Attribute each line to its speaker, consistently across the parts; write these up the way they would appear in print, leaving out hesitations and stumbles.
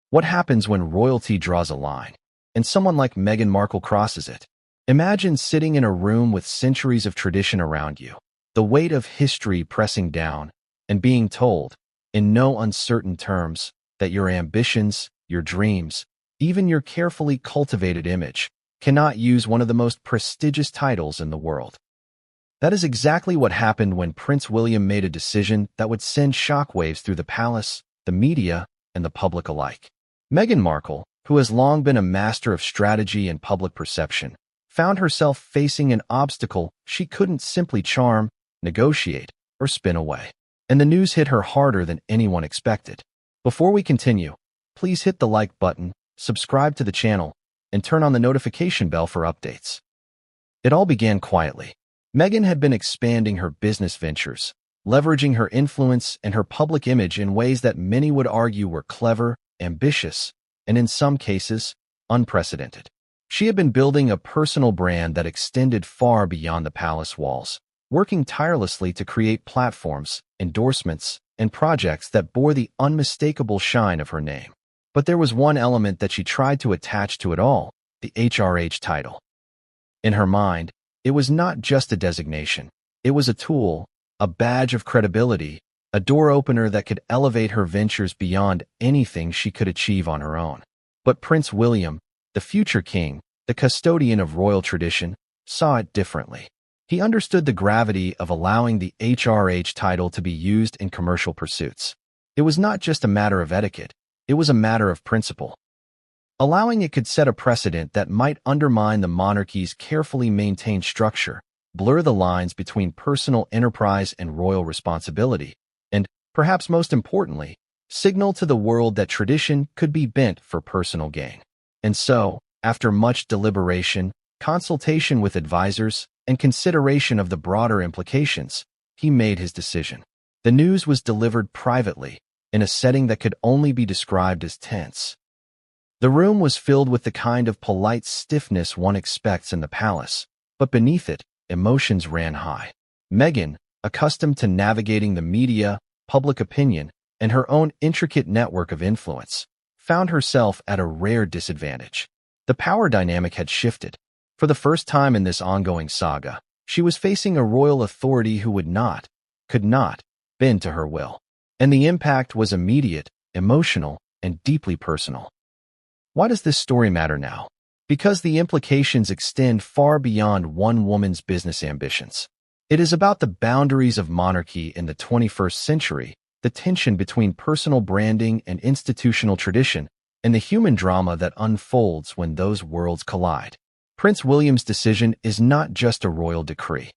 Speaker 1: What happens when royalty draws a line, and someone like Meghan Markle crosses it? Imagine sitting in a room with centuries of tradition around you, the weight of history pressing down, and being told, in no uncertain terms, that your ambitions, your dreams, even your carefully cultivated image, cannot use one of the most prestigious titles in the world. That is exactly what happened when Prince William made a decision that would send shockwaves through the palace, the media, and the public alike. Meghan Markle, who has long been a master of strategy and public perception, found herself facing an obstacle she couldn't simply charm, negotiate, or spin away. And the news hit her harder than anyone expected. Before we continue, please hit the like button, subscribe to the channel, and turn on the notification bell for updates. It all began quietly. Meghan had been expanding her business ventures, leveraging her influence and her public image in ways that many would argue were clever, ambitious, and in some cases, unprecedented. She had been building a personal brand that extended far beyond the palace walls, working tirelessly to create platforms, endorsements, and projects that bore the unmistakable shine of her name. But there was one element that she tried to attach to it all, the HRH title. In her mind, it was not just a designation. It was a tool, a badge of credibility, a door opener that could elevate her ventures beyond anything she could achieve on her own. But Prince William, the future king, the custodian of royal tradition, saw it differently. He understood the gravity of allowing the HRH title to be used in commercial pursuits. It was not just a matter of etiquette, it was a matter of principle. Allowing it could set a precedent that might undermine the monarchy's carefully maintained structure, blur the lines between personal enterprise and royal responsibility, and, perhaps most importantly, signal to the world that tradition could be bent for personal gain. And so, after much deliberation, consultation with advisors, and consideration of the broader implications, he made his decision. The news was delivered privately, in a setting that could only be described as tense. The room was filled with the kind of polite stiffness one expects in the palace, but beneath it, emotions ran high. Meghan, accustomed to navigating the media, public opinion, and her own intricate network of influence, found herself at a rare disadvantage. The power dynamic had shifted. For the first time in this ongoing saga, she was facing a royal authority who could not, bend to her will. And the impact was immediate, emotional, and deeply personal. Why does this story matter now? Because the implications extend far beyond one woman's business ambitions. It is about the boundaries of monarchy in the 21st century, the tension between personal branding and institutional tradition, and the human drama that unfolds when those worlds collide. Prince William's decision is not just a royal decree.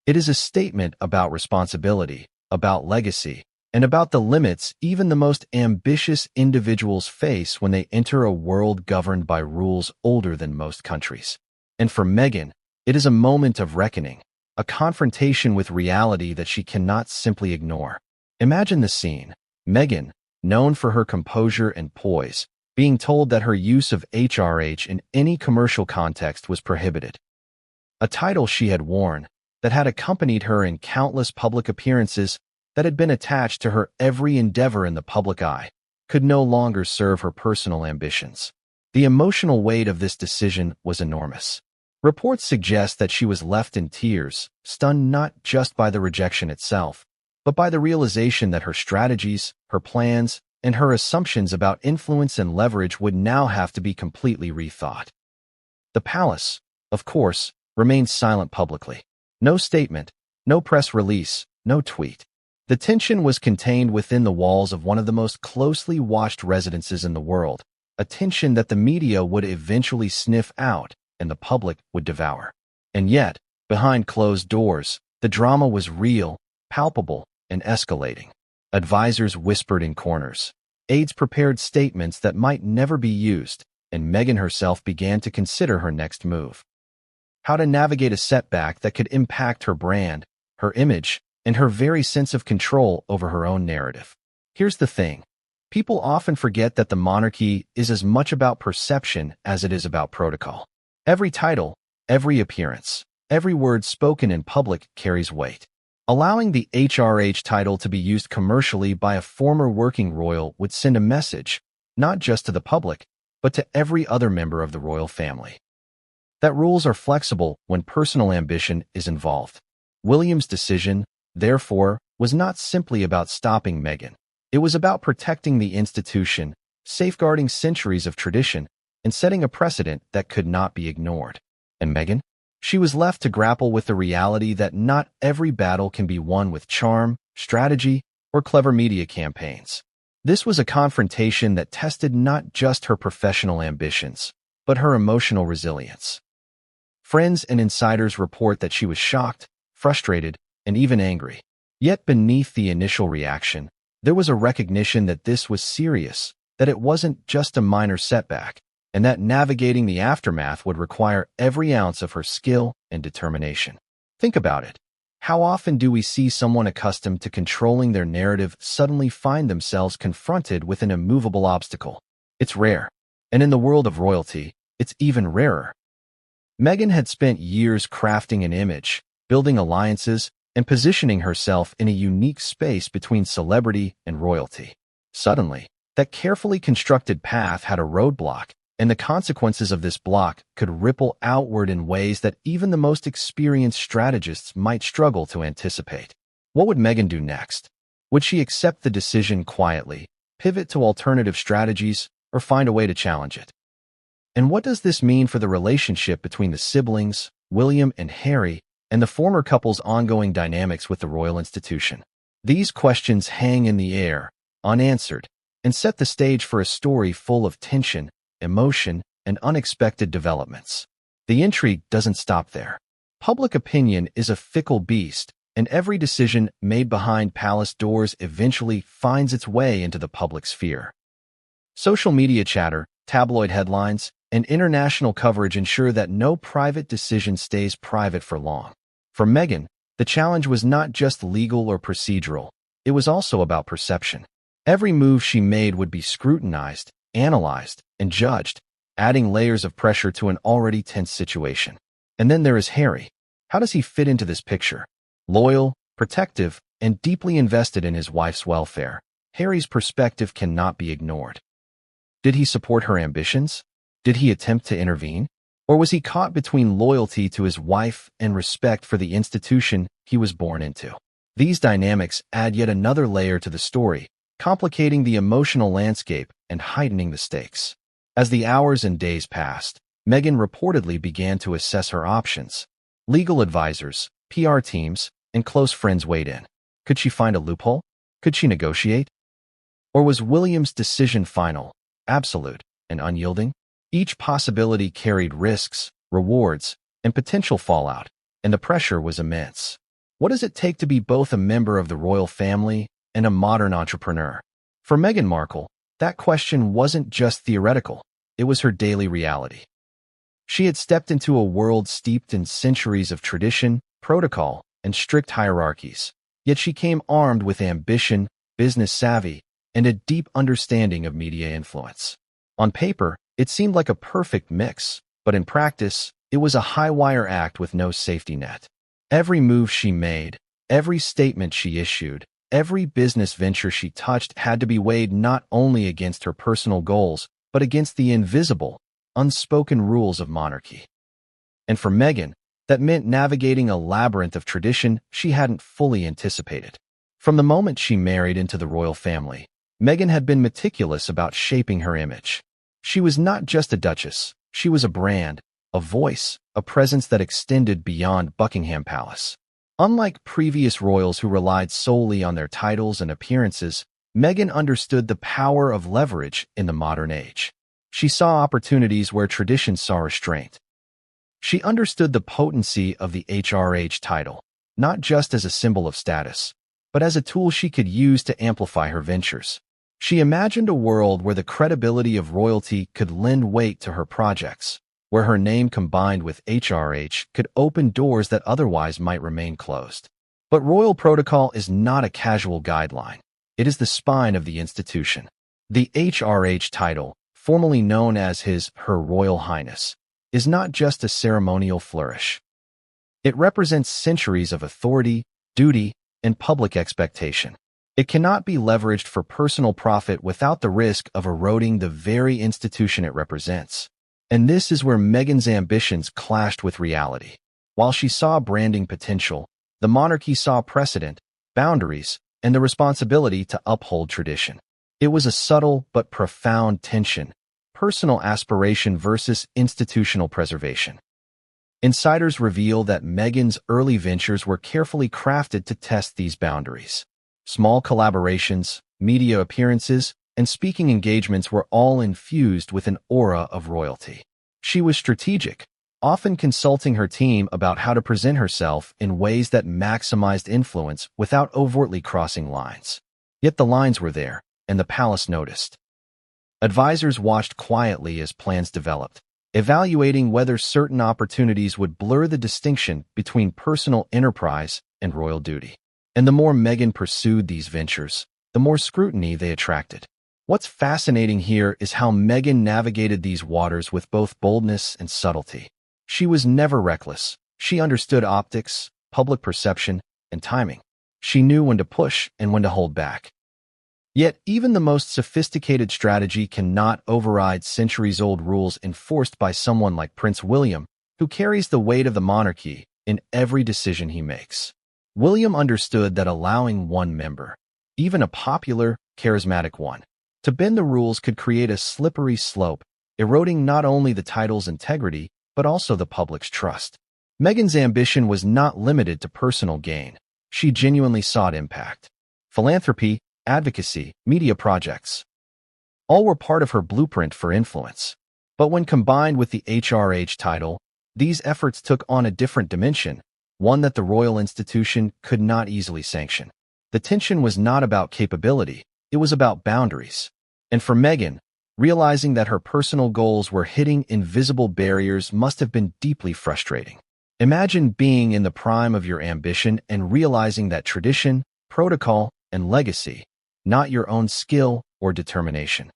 Speaker 1: It is a statement about responsibility, about legacy, and about the limits even the most ambitious individuals face when they enter a world governed by rules older than most countries. And for Meghan, it is a moment of reckoning, a confrontation with reality that she cannot simply ignore. Imagine the scene. Meghan, known for her composure and poise, being told that her use of HRH in any commercial context was prohibited. A title she had worn, that had accompanied her in countless public appearances, that had been attached to her every endeavor in the public eye, could no longer serve her personal ambitions. The emotional weight of this decision was enormous. Reports suggest that she was left in tears, stunned not just by the rejection itself, but by the realization that her strategies, her plans, and her assumptions about influence and leverage would now have to be completely rethought. The palace, of course, remained silent publicly. No statement, no press release, no tweet. The tension was contained within the walls of one of the most closely watched residences in the world, a tension that the media would eventually sniff out and the public would devour. And yet, behind closed doors, the drama was real, palpable, and escalating. Advisors whispered in corners. Aides prepared statements that might never be used, and Meghan herself began to consider her next move. How to navigate a setback that could impact her brand, her image, and her very sense of control over her own narrative. Here's the thing. People often forget that the monarchy is as much about perception as it is about protocol. Every title, every appearance, every word spoken in public carries weight. Allowing the HRH title to be used commercially by a former working royal would send a message, not just to the public, but to every other member of the royal family. That rules are flexible when personal ambition is involved. William's decision, therefore, was not simply about stopping Meghan. It was about protecting the institution, safeguarding centuries of tradition, and setting a precedent that could not be ignored. And Meghan? She was left to grapple with the reality that not every battle can be won with charm, strategy, or clever media campaigns. This was a confrontation that tested not just her professional ambitions, but her emotional resilience. Friends and insiders report that she was shocked, frustrated, and even angry. Yet beneath the initial reaction, there was a recognition that this was serious, that it wasn't just a minor setback, and that navigating the aftermath would require every ounce of her skill and determination. Think about it. How often do we see someone accustomed to controlling their narrative suddenly find themselves confronted with an immovable obstacle? It's rare. And in the world of royalty, it's even rarer. Meghan had spent years crafting an image, building alliances, and positioning herself in a unique space between celebrity and royalty. Suddenly, that carefully constructed path had a roadblock, and the consequences of this block could ripple outward in ways that even the most experienced strategists might struggle to anticipate. What would Meghan do next? Would she accept the decision quietly, pivot to alternative strategies, or find a way to challenge it? And what does this mean for the relationship between the siblings, William and Harry, and the former couple's ongoing dynamics with the royal institution? These questions hang in the air, unanswered, and set the stage for a story full of tension, emotion, and unexpected developments. The intrigue doesn't stop there. Public opinion is a fickle beast, and every decision made behind palace doors eventually finds its way into the public sphere. Social media chatter, tabloid headlines, and international coverage ensure that no private decision stays private for long. For Meghan, the challenge was not just legal or procedural, it was also about perception. Every move she made would be scrutinized, analyzed, and judged, adding layers of pressure to an already tense situation. And then there is Harry. How does he fit into this picture? Loyal, protective, and deeply invested in his wife's welfare, Harry's perspective cannot be ignored. Did he support her ambitions? Did he attempt to intervene? Or was he caught between loyalty to his wife and respect for the institution he was born into? These dynamics add yet another layer to the story, complicating the emotional landscape and heightening the stakes. As the hours and days passed, Meghan reportedly began to assess her options. Legal advisors, PR teams, and close friends weighed in. Could she find a loophole? Could she negotiate? Or was William's decision final, absolute, and unyielding? Each possibility carried risks, rewards, and potential fallout, and the pressure was immense. What does it take to be both a member of the royal family and a modern entrepreneur? For Meghan Markle, that question wasn't just theoretical, it was her daily reality. She had stepped into a world steeped in centuries of tradition, protocol, and strict hierarchies, yet she came armed with ambition, business savvy, and a deep understanding of media influence. On paper, it seemed like a perfect mix, but in practice, it was a high-wire act with no safety net. Every move she made, every statement she issued, every business venture she touched had to be weighed not only against her personal goals, but against the invisible, unspoken rules of monarchy. And for Meghan, that meant navigating a labyrinth of tradition she hadn't fully anticipated. From the moment she married into the royal family, Meghan had been meticulous about shaping her image. She was not just a duchess, she was a brand, a voice, a presence that extended beyond Buckingham Palace. Unlike previous royals who relied solely on their titles and appearances, Meghan understood the power of leverage in the modern age. She saw opportunities where tradition saw restraint. She understood the potency of the HRH title, not just as a symbol of status, but as a tool she could use to amplify her ventures. She imagined a world where the credibility of royalty could lend weight to her projects, where her name combined with HRH could open doors that otherwise might remain closed. But royal protocol is not a casual guideline. It is the spine of the institution. The HRH title, formerly known as Her Royal Highness, is not just a ceremonial flourish. It represents centuries of authority, duty, and public expectation. It cannot be leveraged for personal profit without the risk of eroding the very institution it represents. And this is where Meghan's ambitions clashed with reality. While she saw branding potential, the monarchy saw precedent, boundaries, and the responsibility to uphold tradition. It was a subtle but profound tension, personal aspiration versus institutional preservation. Insiders reveal that Meghan's early ventures were carefully crafted to test these boundaries. Small collaborations, media appearances, and speaking engagements were all infused with an aura of royalty. She was strategic, often consulting her team about how to present herself in ways that maximized influence without overtly crossing lines. Yet the lines were there, and the palace noticed. Advisors watched quietly as plans developed, evaluating whether certain opportunities would blur the distinction between personal enterprise and royal duty. And the more Meghan pursued these ventures, the more scrutiny they attracted. What's fascinating here is how Meghan navigated these waters with both boldness and subtlety. She was never reckless. She understood optics, public perception, and timing. She knew when to push and when to hold back. Yet, even the most sophisticated strategy cannot override centuries-old rules enforced by someone like Prince William, who carries the weight of the monarchy in every decision he makes. William understood that allowing one member, even a popular, charismatic one, to bend the rules could create a slippery slope, eroding not only the title's integrity, but also the public's trust. Meghan's ambition was not limited to personal gain. She genuinely sought impact. Philanthropy, advocacy, media projects, all were part of her blueprint for influence. But when combined with the HRH title, these efforts took on a different dimension, one that the royal institution could not easily sanction. The tension was not about capability, it was about boundaries. And for Meghan, realizing that her personal goals were hitting invisible barriers must have been deeply frustrating. Imagine being in the prime of your ambition and realizing that tradition, protocol, and legacy, not your own skill or determination,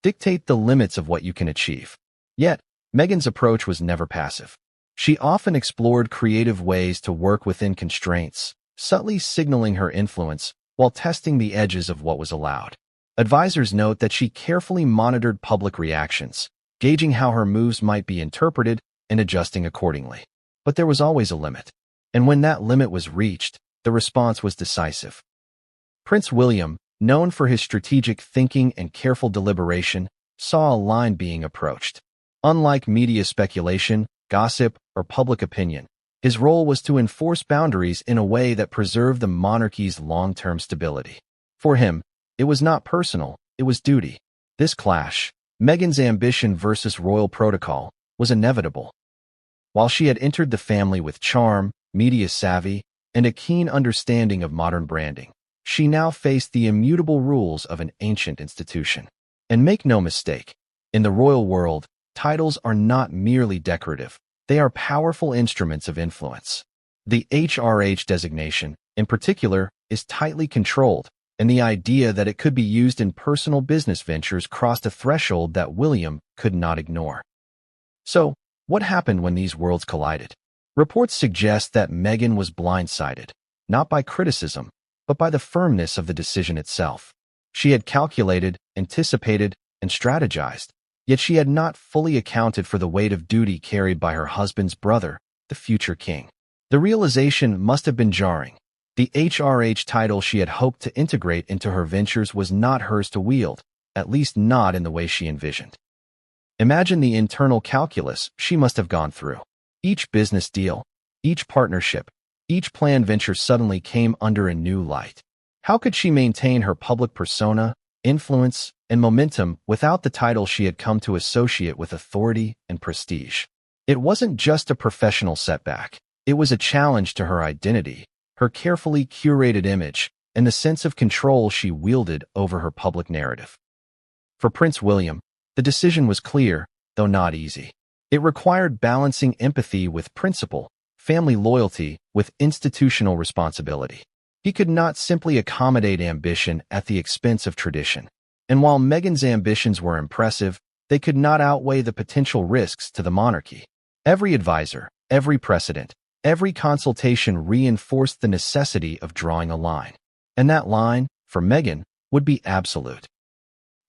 Speaker 1: dictate the limits of what you can achieve. Yet, Meghan's approach was never passive. She often explored creative ways to work within constraints, subtly signaling her influence while testing the edges of what was allowed. Advisors note that she carefully monitored public reactions, gauging how her moves might be interpreted and adjusting accordingly. But there was always a limit. And when that limit was reached, the response was decisive. Prince William, known for his strategic thinking and careful deliberation, saw a line being approached. Unlike media speculation, gossip, or public opinion, his role was to enforce boundaries in a way that preserved the monarchy's long-term stability. For him, it was not personal, it was duty. This clash, Meghan's ambition versus royal protocol, was inevitable. While she had entered the family with charm, media savvy, and a keen understanding of modern branding, she now faced the immutable rules of an ancient institution. And make no mistake, in the royal world, titles are not merely decorative, they are powerful instruments of influence. The HRH designation, in particular, is tightly controlled, and the idea that it could be used in personal business ventures crossed a threshold that William could not ignore. So, what happened when these worlds collided? Reports suggest that Meghan was blindsided, not by criticism, but by the firmness of the decision itself. She had calculated, anticipated, and strategized, yet she had not fully accounted for the weight of duty carried by her husband's brother, the future king. The realization must have been jarring. The HRH title she had hoped to integrate into her ventures was not hers to wield, at least not in the way she envisioned. Imagine the internal calculus she must have gone through. Each business deal, each partnership, each planned venture suddenly came under a new light. How could she maintain her public persona, influence, and momentum without the title she had come to associate with authority and prestige? It wasn't just a professional setback. It was a challenge to her identity, her carefully curated image, and the sense of control she wielded over her public narrative. For Prince William, the decision was clear, though not easy. It required balancing empathy with principle, family loyalty with institutional responsibility. He could not simply accommodate ambition at the expense of tradition. And while Meghan's ambitions were impressive, they could not outweigh the potential risks to the monarchy. Every advisor, every precedent, every consultation reinforced the necessity of drawing a line. And that line, for Meghan, would be absolute.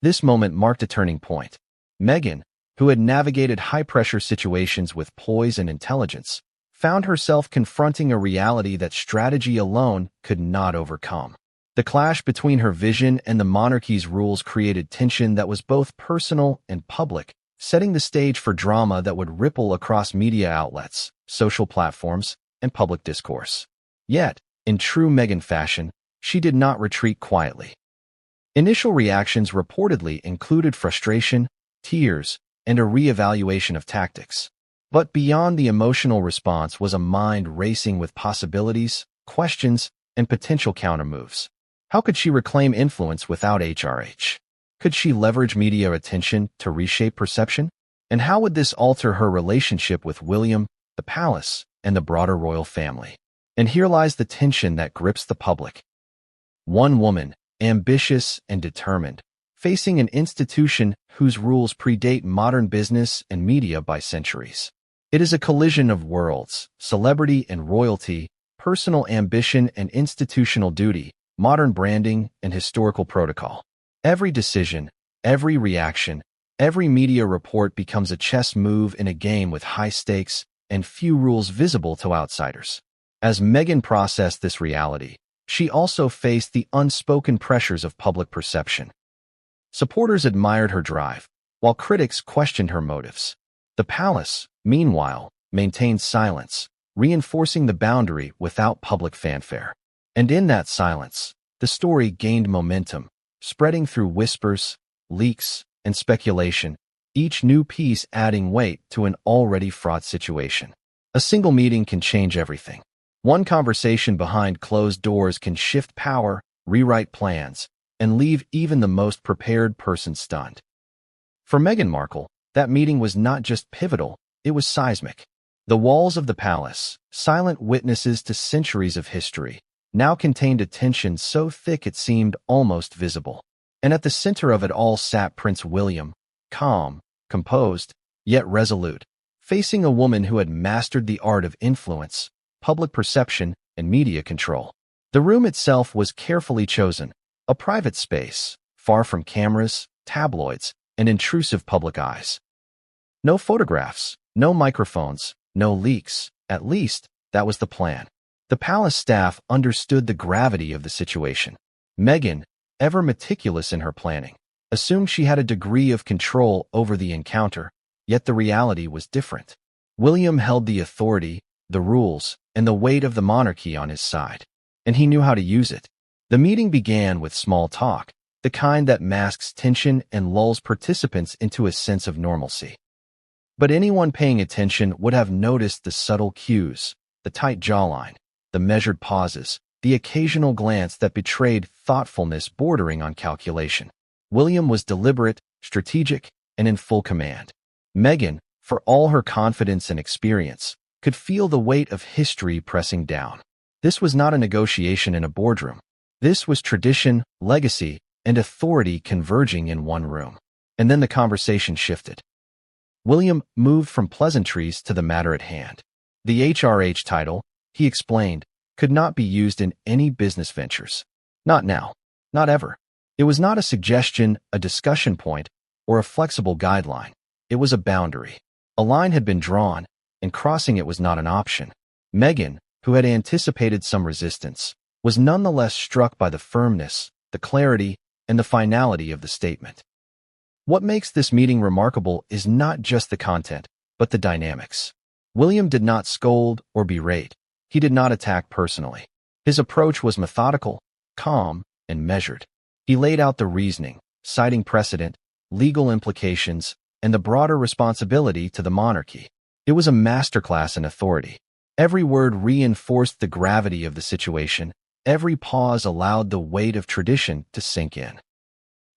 Speaker 1: This moment marked a turning point. Meghan, who had navigated high-pressure situations with poise and intelligence, found herself confronting a reality that strategy alone could not overcome. The clash between her vision and the monarchy's rules created tension that was both personal and public, setting the stage for drama that would ripple across media outlets, social platforms, and public discourse. Yet, in true Meghan fashion, she did not retreat quietly. Initial reactions reportedly included frustration, tears, and a re-evaluation of tactics. But beyond the emotional response was a mind racing with possibilities, questions, and potential countermoves. How could she reclaim influence without HRH? Could she leverage media attention to reshape perception? And how would this alter her relationship with William, the palace, and the broader royal family? And here lies the tension that grips the public. One woman, ambitious and determined, facing an institution whose rules predate modern business and media by centuries. It is a collision of worlds, celebrity and royalty, personal ambition and institutional duty, modern branding and historical protocol. Every decision, every reaction, every media report becomes a chess move in a game with high stakes and few rules visible to outsiders. As Meghan processed this reality, she also faced the unspoken pressures of public perception. Supporters admired her drive, while critics questioned her motives. The palace, meanwhile, maintained silence, reinforcing the boundary without public fanfare. And in that silence, the story gained momentum, spreading through whispers, leaks, and speculation, each new piece adding weight to an already fraught situation. A single meeting can change everything. One conversation behind closed doors can shift power, rewrite plans, and leave even the most prepared person stunned. For Meghan Markle, that meeting was not just pivotal, it was seismic. The walls of the palace, silent witnesses to centuries of history, now contained a tension so thick it seemed almost visible. And at the center of it all sat Prince William, calm, composed, yet resolute, facing a woman who had mastered the art of influence, public perception, and media control. The room itself was carefully chosen, a private space, far from cameras, tabloids, and intrusive public eyes. No photographs, no microphones, no leaks. At least, that was the plan. The palace staff understood the gravity of the situation. Meghan, ever meticulous in her planning, assumed she had a degree of control over the encounter, yet the reality was different. William held the authority, the rules, and the weight of the monarchy on his side, and he knew how to use it. The meeting began with small talk, the kind that masks tension and lulls participants into a sense of normalcy. But anyone paying attention would have noticed the subtle cues, the tight jawline, the measured pauses, the occasional glance that betrayed thoughtfulness bordering on calculation. William was deliberate, strategic, and in full command. Meghan, for all her confidence and experience, could feel the weight of history pressing down. This was not a negotiation in a boardroom. This was tradition, legacy, and authority converging in one room. And then the conversation shifted. William moved from pleasantries to the matter at hand. The HRH title, he explained, could not be used in any business ventures. Not now. Not ever. It was not a suggestion, a discussion point, or a flexible guideline. It was a boundary. A line had been drawn, and crossing it was not an option. Meghan, who had anticipated some resistance, was nonetheless struck by the firmness, the clarity, and the finality of the statement. What makes this meeting remarkable is not just the content, but the dynamics. William did not scold or berate. He did not attack personally. His approach was methodical, calm, and measured. He laid out the reasoning, citing precedent, legal implications, and the broader responsibility to the monarchy. It was a masterclass in authority. Every word reinforced the gravity of the situation. Every pause allowed the weight of tradition to sink in.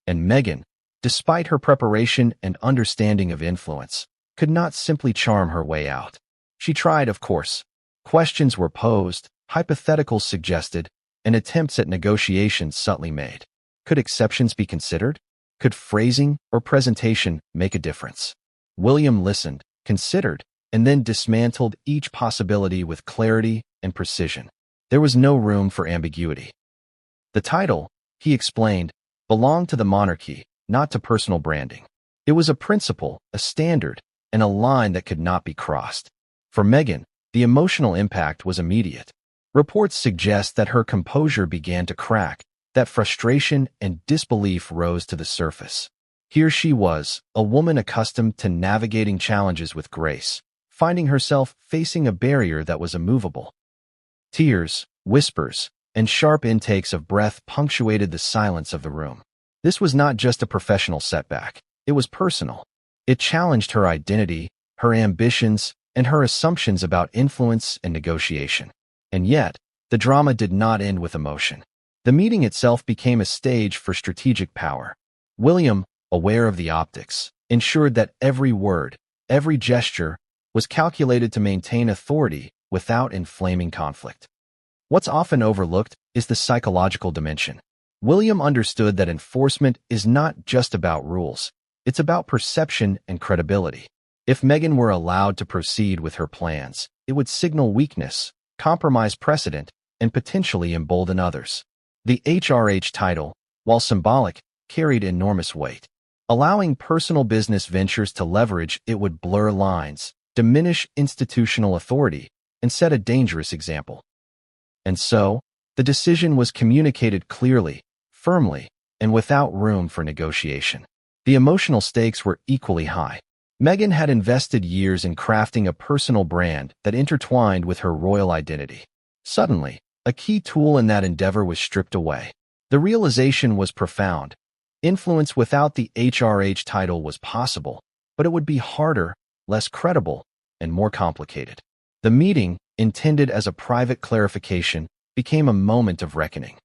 Speaker 1: And Meghan, despite her preparation and understanding of influence, could not simply charm her way out. She tried, of course. Questions were posed, hypotheticals suggested, and attempts at negotiation subtly made. Could exceptions be considered? Could phrasing or presentation make a difference? William listened, considered, and then dismantled each possibility with clarity and precision. There was no room for ambiguity. The title, he explained, belonged to the monarchy, not to personal branding. It was a principle, a standard, and a line that could not be crossed. For Meghan, the emotional impact was immediate. Reports suggest that her composure began to crack, that frustration and disbelief rose to the surface. Here she was, a woman accustomed to navigating challenges with grace, finding herself facing a barrier that was immovable. Tears, whispers, and sharp intakes of breath punctuated the silence of the room. This was not just a professional setback. It was personal. It challenged her identity, her ambitions, and her assumptions about influence and negotiation. And yet, the drama did not end with emotion. The meeting itself became a stage for strategic power. William, aware of the optics, ensured that every word, every gesture, was calculated to maintain authority without inflaming conflict. What's often overlooked is the psychological dimension. William understood that enforcement is not just about rules, it's about perception and credibility. If Meghan were allowed to proceed with her plans, it would signal weakness, compromise precedent, and potentially embolden others. The HRH title, while symbolic, carried enormous weight. Allowing personal business ventures to leverage it would blur lines, diminish institutional authority, and set a dangerous example. And so, the decision was communicated clearly, firmly, and without room for negotiation. The emotional stakes were equally high. Meghan had invested years in crafting a personal brand that intertwined with her royal identity. Suddenly, a key tool in that endeavor was stripped away. The realization was profound. Influence without the HRH title was possible, but it would be harder, less credible, and more complicated. The meeting, intended as a private clarification, became a moment of reckoning.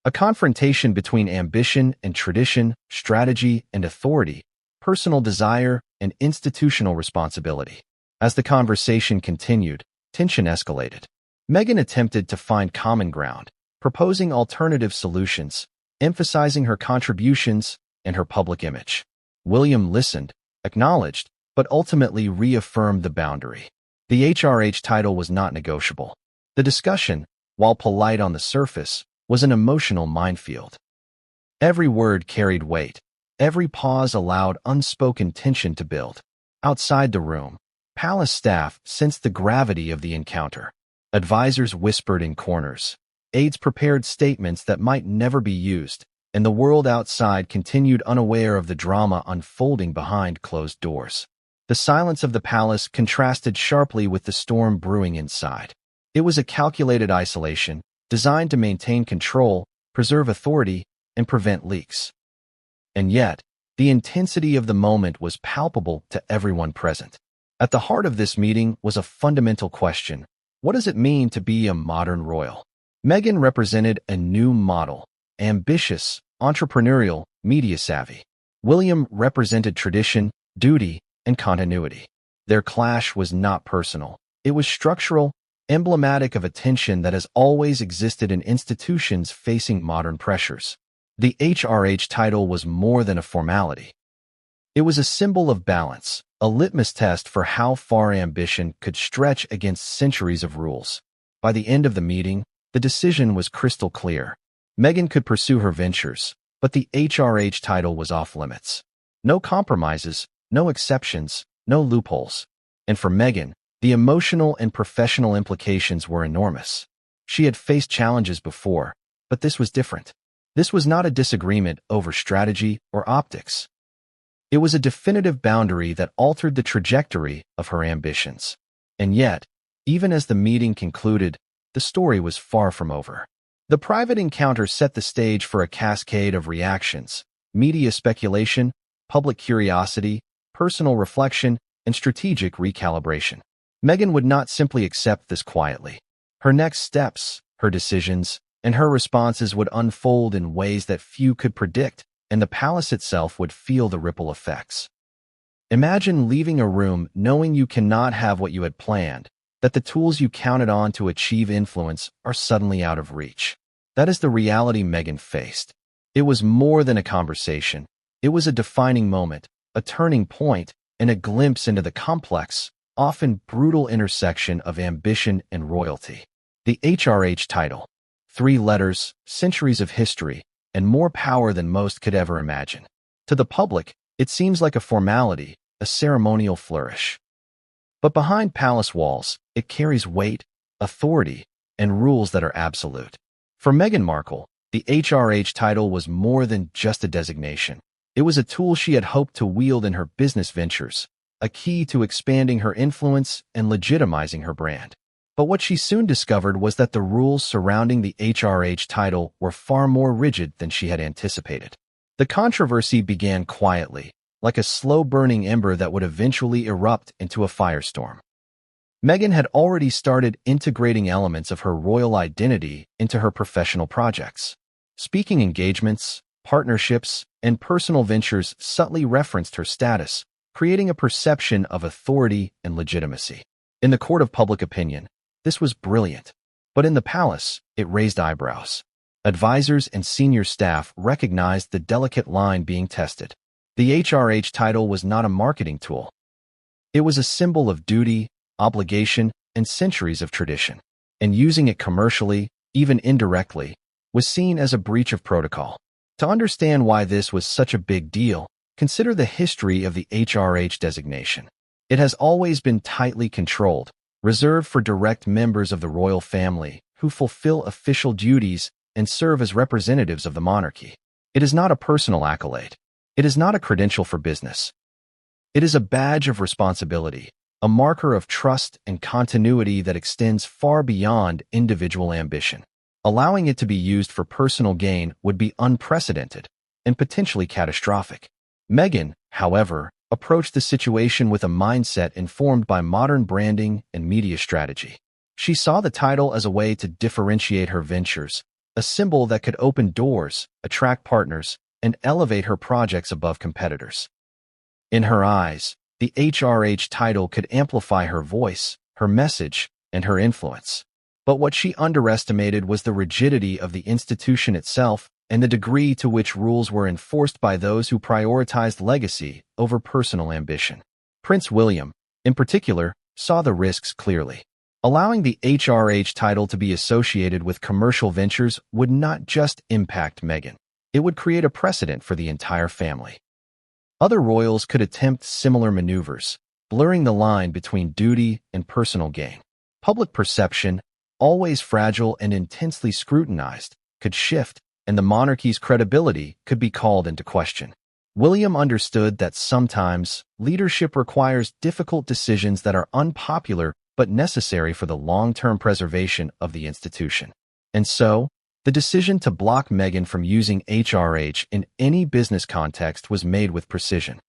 Speaker 1: A confrontation between ambition and tradition, strategy and authority, personal desire and institutional responsibility. As the conversation continued, tension escalated. Meghan attempted to find common ground, proposing alternative solutions, emphasizing her contributions and her public image. William listened, acknowledged, but ultimately reaffirmed the boundary. The HRH title was not negotiable. The discussion, while polite on the surface, was an emotional minefield. Every word carried weight. Every pause allowed unspoken tension to build. Outside the room, palace staff sensed the gravity of the encounter. Advisors whispered in corners. Aides prepared statements that might never be used, and the world outside continued unaware of the drama unfolding behind closed doors. The silence of the palace contrasted sharply with the storm brewing inside. It was a calculated isolation, designed to maintain control, preserve authority, and prevent leaks. And yet, the intensity of the moment was palpable to everyone present. At the heart of this meeting was a fundamental question. What does it mean to be a modern royal? Meghan represented a new model, ambitious, entrepreneurial, media-savvy. William represented tradition, duty, and continuity. Their clash was not personal. It was structural, emblematic of a tension that has always existed in institutions facing modern pressures. The HRH title was more than a formality. It was a symbol of balance, a litmus test for how far ambition could stretch against centuries of rules. By the end of the meeting, the decision was crystal clear. Meghan could pursue her ventures, but the HRH title was off limits. No compromises, no exceptions, no loopholes. And for Meghan, the emotional and professional implications were enormous. She had faced challenges before, but this was different. This was not a disagreement over strategy or optics. It was a definitive boundary that altered the trajectory of her ambitions. And yet, even as the meeting concluded, the story was far from over. The private encounter set the stage for a cascade of reactions: media speculation, public curiosity, personal reflection, and strategic recalibration. Meghan would not simply accept this quietly. Her next steps, her decisions, and her responses would unfold in ways that few could predict, and the palace itself would feel the ripple effects. Imagine leaving a room knowing you cannot have what you had planned, that the tools you counted on to achieve influence are suddenly out of reach. That is the reality Meghan faced. It was more than a conversation. It was a defining moment, a turning point, and a glimpse into the complex, often brutal intersection of ambition and royalty. The HRH title. 3 letters, centuries of history, and more power than most could ever imagine. To the public, it seems like a formality, a ceremonial flourish. But behind palace walls, it carries weight, authority, and rules that are absolute. For Meghan Markle, the HRH title was more than just a designation. It was a tool she had hoped to wield in her business ventures, a key to expanding her influence and legitimizing her brand. But what she soon discovered was that the rules surrounding the HRH title were far more rigid than she had anticipated. The controversy began quietly, like a slow-burning ember that would eventually erupt into a firestorm. Meghan had already started integrating elements of her royal identity into her professional projects. Speaking engagements, partnerships, and personal ventures subtly referenced her status, creating a perception of authority and legitimacy. In the court of public opinion, this was brilliant, but in the palace, it raised eyebrows. Advisors and senior staff recognized the delicate line being tested. The HRH title was not a marketing tool. It was a symbol of duty, obligation, and centuries of tradition, and using it commercially, even indirectly, was seen as a breach of protocol. To understand why this was such a big deal, consider the history of the HRH designation. It has always been tightly controlled, reserved for direct members of the royal family who fulfill official duties and serve as representatives of the monarchy. It is not a personal accolade. It is not a credential for business. It is a badge of responsibility, a marker of trust and continuity that extends far beyond individual ambition. Allowing it to be used for personal gain would be unprecedented and potentially catastrophic. Meghan, however, approached the situation with a mindset informed by modern branding and media strategy. She saw the title as a way to differentiate her ventures, a symbol that could open doors, attract partners, and elevate her projects above competitors. In her eyes, the HRH title could amplify her voice, her message, and her influence. But what she underestimated was the rigidity of the institution itself and the degree to which rules were enforced by those who prioritized legacy over personal ambition. Prince William, in particular, saw the risks clearly. Allowing the HRH title to be associated with commercial ventures would not just impact Meghan. It would create a precedent for the entire family. Other royals could attempt similar maneuvers, blurring the line between duty and personal gain. Public perception, always fragile and intensely scrutinized, could shift, and the monarchy's credibility could be called into question. William understood that sometimes leadership requires difficult decisions that are unpopular but necessary for the long-term preservation of the institution. And so, the decision to block Meghan from using HRH in any business context was made with precision.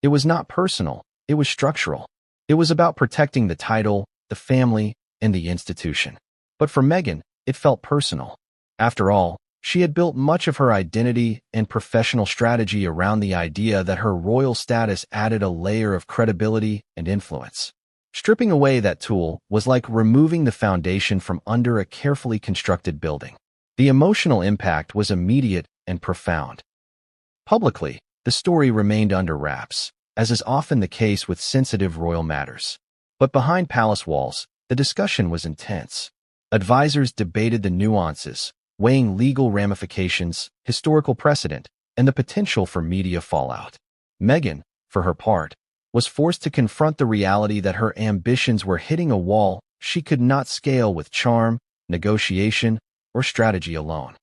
Speaker 1: It was not personal, it was structural. It was about protecting the title, the family, and the institution. But for Meghan, it felt personal. After all, she had built much of her identity and professional strategy around the idea that her royal status added a layer of credibility and influence. Stripping away that tool was like removing the foundation from under a carefully constructed building. The emotional impact was immediate and profound. Publicly, the story remained under wraps, as is often the case with sensitive royal matters. But behind palace walls, the discussion was intense. Advisors debated the nuances, weighing legal ramifications, historical precedent, and the potential for media fallout. Meghan, for her part, was forced to confront the reality that her ambitions were hitting a wall she could not scale with charm, negotiation, or strategy alone.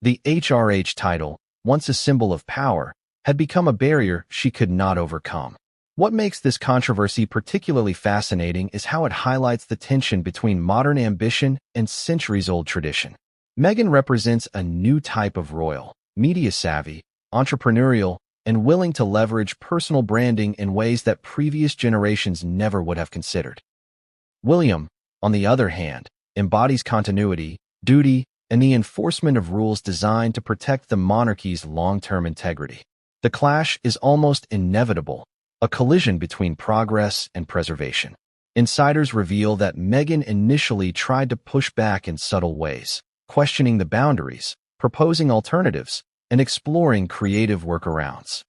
Speaker 1: The HRH title, once a symbol of power, had become a barrier she could not overcome. What makes this controversy particularly fascinating is how it highlights the tension between modern ambition and centuries-old tradition. Meghan represents a new type of royal, media-savvy, entrepreneurial, and willing to leverage personal branding in ways that previous generations never would have considered. William, on the other hand, embodies continuity, duty, and the enforcement of rules designed to protect the monarchy's long-term integrity. The clash is almost inevitable, a collision between progress and preservation. Insiders reveal that Meghan initially tried to push back in subtle ways, questioning the boundaries, proposing alternatives, and exploring creative workarounds.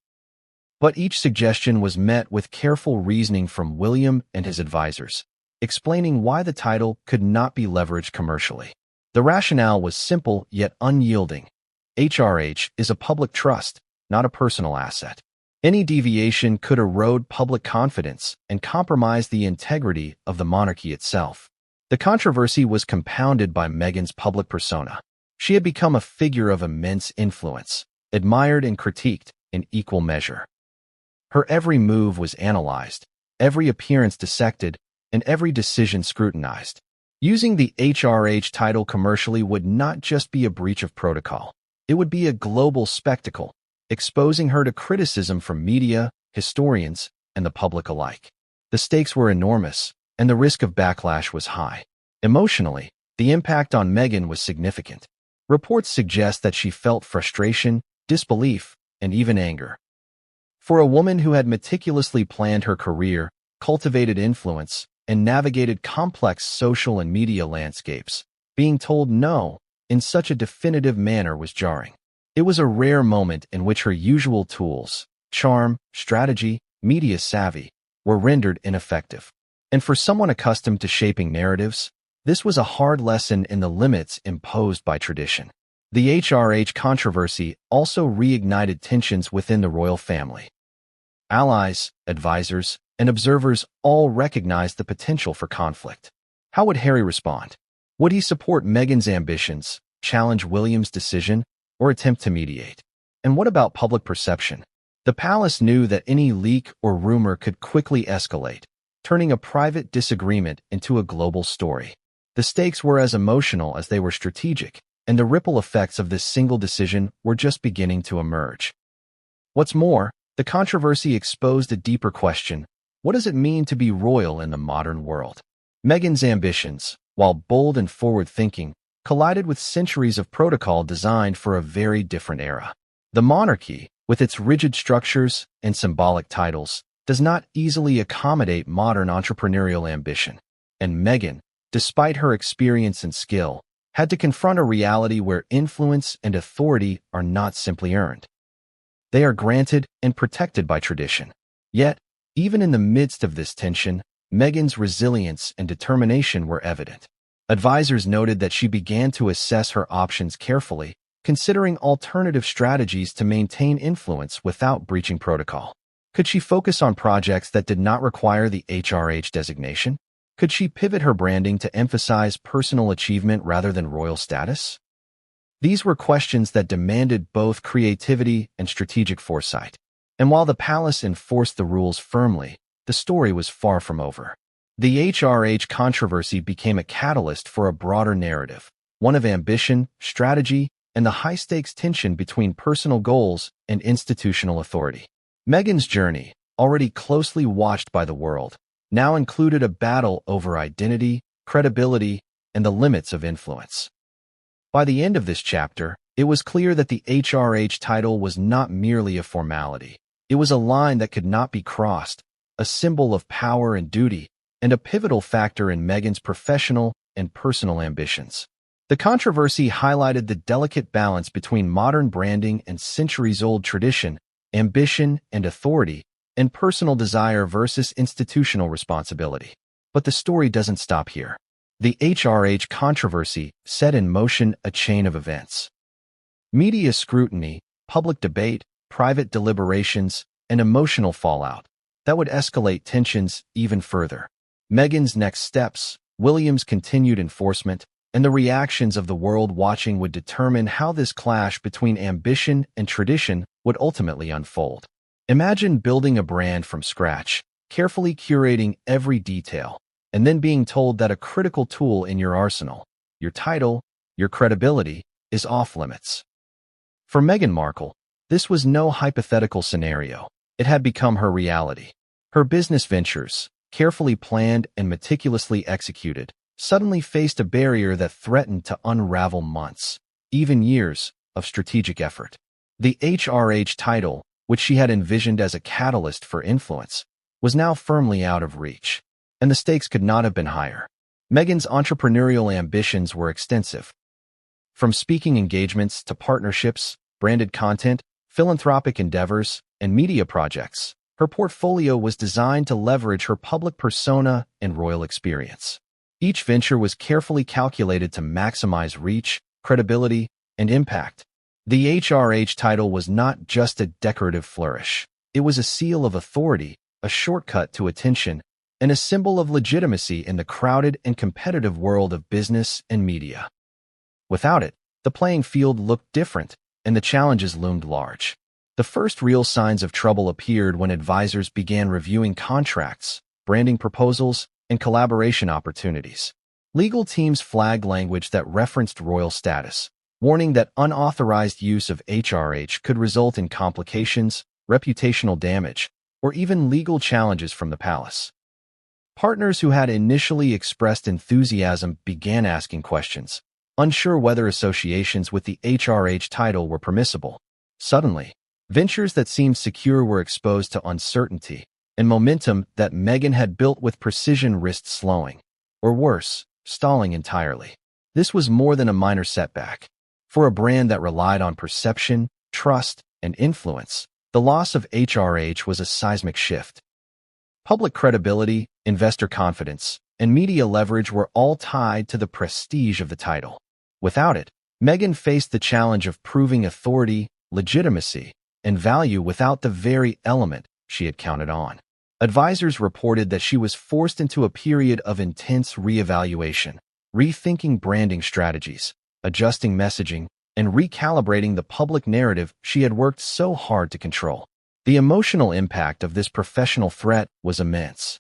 Speaker 1: But each suggestion was met with careful reasoning from William and his advisors, explaining why the title could not be leveraged commercially. The rationale was simple yet unyielding. HRH is a public trust, not a personal asset. Any deviation could erode public confidence and compromise the integrity of the monarchy itself. The controversy was compounded by Meghan's public persona. She had become a figure of immense influence, admired and critiqued in equal measure. Her every move was analyzed, every appearance dissected, and every decision scrutinized. Using the HRH title commercially would not just be a breach of protocol. It would be a global spectacle, exposing her to criticism from media, historians, and the public alike. The stakes were enormous, and the risk of backlash was high. Emotionally, the impact on Meghan was significant. Reports suggest that she felt frustration, disbelief, and even anger. For a woman who had meticulously planned her career, cultivated influence, and navigated complex social and media landscapes, being told no in such a definitive manner was jarring. It was a rare moment in which her usual tools, charm, strategy, media savvy, were rendered ineffective. And for someone accustomed to shaping narratives, this was a hard lesson in the limits imposed by tradition. The HRH controversy also reignited tensions within the royal family. Allies, advisors, and observers all recognized the potential for conflict. How would Harry respond? Would he support Meghan's ambitions, challenge William's decision, or attempt to mediate? And what about public perception? The palace knew that any leak or rumor could quickly escalate, turning a private disagreement into a global story. The stakes were as emotional as they were strategic, and the ripple effects of this single decision were just beginning to emerge. What's more, the controversy exposed a deeper question: what does it mean to be royal in the modern world? Meghan's ambitions, while bold and forward-thinking, collided with centuries of protocol designed for a very different era. The monarchy, with its rigid structures and symbolic titles, does not easily accommodate modern entrepreneurial ambition. And Meghan, despite her experience and skill, had to confront a reality where influence and authority are not simply earned. They are granted and protected by tradition. Yet, even in the midst of this tension, Meghan's resilience and determination were evident. Advisors noted that she began to assess her options carefully, considering alternative strategies to maintain influence without breaching protocol. Could she focus on projects that did not require the HRH designation? Could she pivot her branding to emphasize personal achievement rather than royal status? These were questions that demanded both creativity and strategic foresight. And while the palace enforced the rules firmly, the story was far from over. The HRH controversy became a catalyst for a broader narrative, one of ambition, strategy, and the high-stakes tension between personal goals and institutional authority. Meghan's journey, already closely watched by the world, now included a battle over identity, credibility, and the limits of influence. By the end of this chapter, it was clear that the HRH title was not merely a formality. It was a line that could not be crossed, a symbol of power and duty, and a pivotal factor in Meghan's professional and personal ambitions. The controversy highlighted the delicate balance between modern branding and centuries-old tradition, ambition and authority, and personal desire versus institutional responsibility. But the story doesn't stop here. The HRH controversy set in motion a chain of events. Media scrutiny, public debate, private deliberations, and emotional fallout that would escalate tensions even further. Meghan's next steps, William's continued enforcement, and the reactions of the world watching would determine how this clash between ambition and tradition would ultimately unfold. Imagine building a brand from scratch, carefully curating every detail, and then being told that a critical tool in your arsenal, your title, your credibility, is off-limits. For Meghan Markle, this was no hypothetical scenario. It had become her reality. Her business ventures, carefully planned and meticulously executed, suddenly faced a barrier that threatened to unravel months, even years, of strategic effort. The HRH title, which she had envisioned as a catalyst for influence, was now firmly out of reach, and the stakes could not have been higher. Meghan's entrepreneurial ambitions were extensive. From speaking engagements to partnerships, branded content, philanthropic endeavors, and media projects, her portfolio was designed to leverage her public persona and royal experience. Each venture was carefully calculated to maximize reach, credibility, and impact, The HRH title was not just a decorative flourish. It was a seal of authority, a shortcut to attention, and a symbol of legitimacy in the crowded and competitive world of business and media. Without it, the playing field looked different, and the challenges loomed large. The first real signs of trouble appeared when advisors began reviewing contracts, branding proposals, and collaboration opportunities. Legal teams flagged language that referenced royal status, warning that unauthorized use of HRH could result in complications, reputational damage, or even legal challenges from the palace. Partners who had initially expressed enthusiasm began asking questions, unsure whether associations with the HRH title were permissible. Suddenly, ventures that seemed secure were exposed to uncertainty, and momentum that Meghan had built with precision risked slowing, or worse, stalling entirely. This was more than a minor setback. For a brand that relied on perception, trust, and influence, the loss of HRH was a seismic shift. Public credibility, investor confidence, and media leverage were all tied to the prestige of the title. Without it, Meghan faced the challenge of proving authority, legitimacy, and value without the very element she had counted on. Advisors reported that she was forced into a period of intense reevaluation, rethinking branding strategies, adjusting messaging, and recalibrating the public narrative she had worked so hard to control. The emotional impact of this professional threat was immense.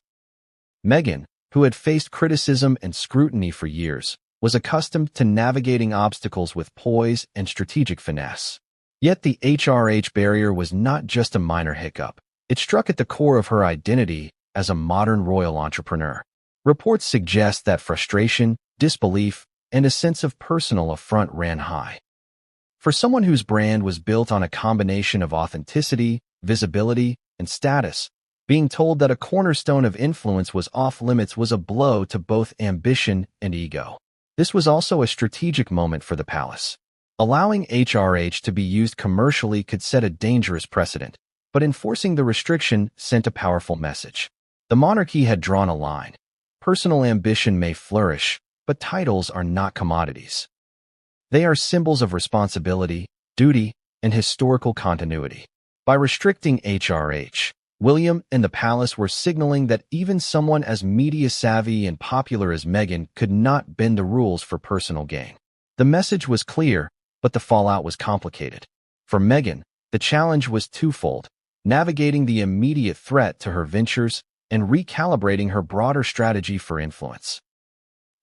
Speaker 1: Meghan, who had faced criticism and scrutiny for years, was accustomed to navigating obstacles with poise and strategic finesse. Yet the HRH barrier was not just a minor hiccup. It struck at the core of her identity as a modern royal entrepreneur. Reports suggest that frustration, disbelief, and a sense of personal affront ran high. For someone whose brand was built on a combination of authenticity, visibility, and status, being told that a cornerstone of influence was off-limits was a blow to both ambition and ego. This was also a strategic moment for the palace. Allowing HRH to be used commercially could set a dangerous precedent, but enforcing the restriction sent a powerful message. The monarchy had drawn a line. Personal ambition may flourish, but titles are not commodities. They are symbols of responsibility, duty, and historical continuity. By restricting HRH, William and the palace were signaling that even someone as media-savvy and popular as Meghan could not bend the rules for personal gain. The message was clear, but the fallout was complicated. For Meghan, the challenge was twofold: navigating the immediate threat to her ventures and recalibrating her broader strategy for influence.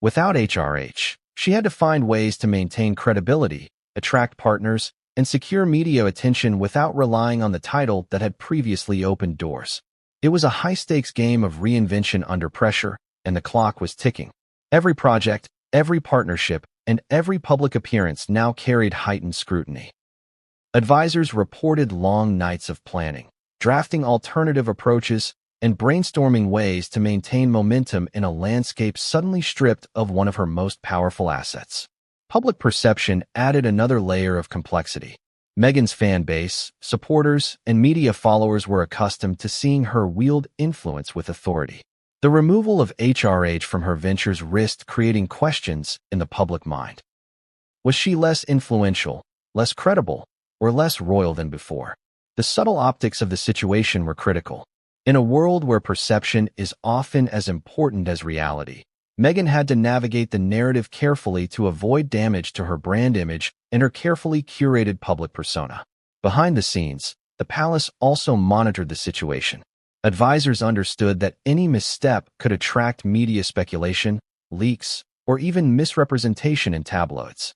Speaker 1: Without HRH, she had to find ways to maintain credibility, attract partners, and secure media attention without relying on the title that had previously opened doors. It was a high-stakes game of reinvention under pressure, and the clock was ticking. Every project, every partnership, and every public appearance now carried heightened scrutiny. Advisors reported long nights of planning, drafting alternative approaches, and brainstorming ways to maintain momentum in a landscape suddenly stripped of one of her most powerful assets. Public perception added another layer of complexity. Meghan's fan base, supporters, and media followers were accustomed to seeing her wield influence with authority. The removal of HRH from her ventures risked creating questions in the public mind. Was she less influential, less credible, or less royal than before? The subtle optics of the situation were critical. In a world where perception is often as important as reality, Meghan had to navigate the narrative carefully to avoid damage to her brand image and her carefully curated public persona. Behind the scenes, the palace also monitored the situation. Advisors understood that any misstep could attract media speculation, leaks, or even misrepresentation in tabloids.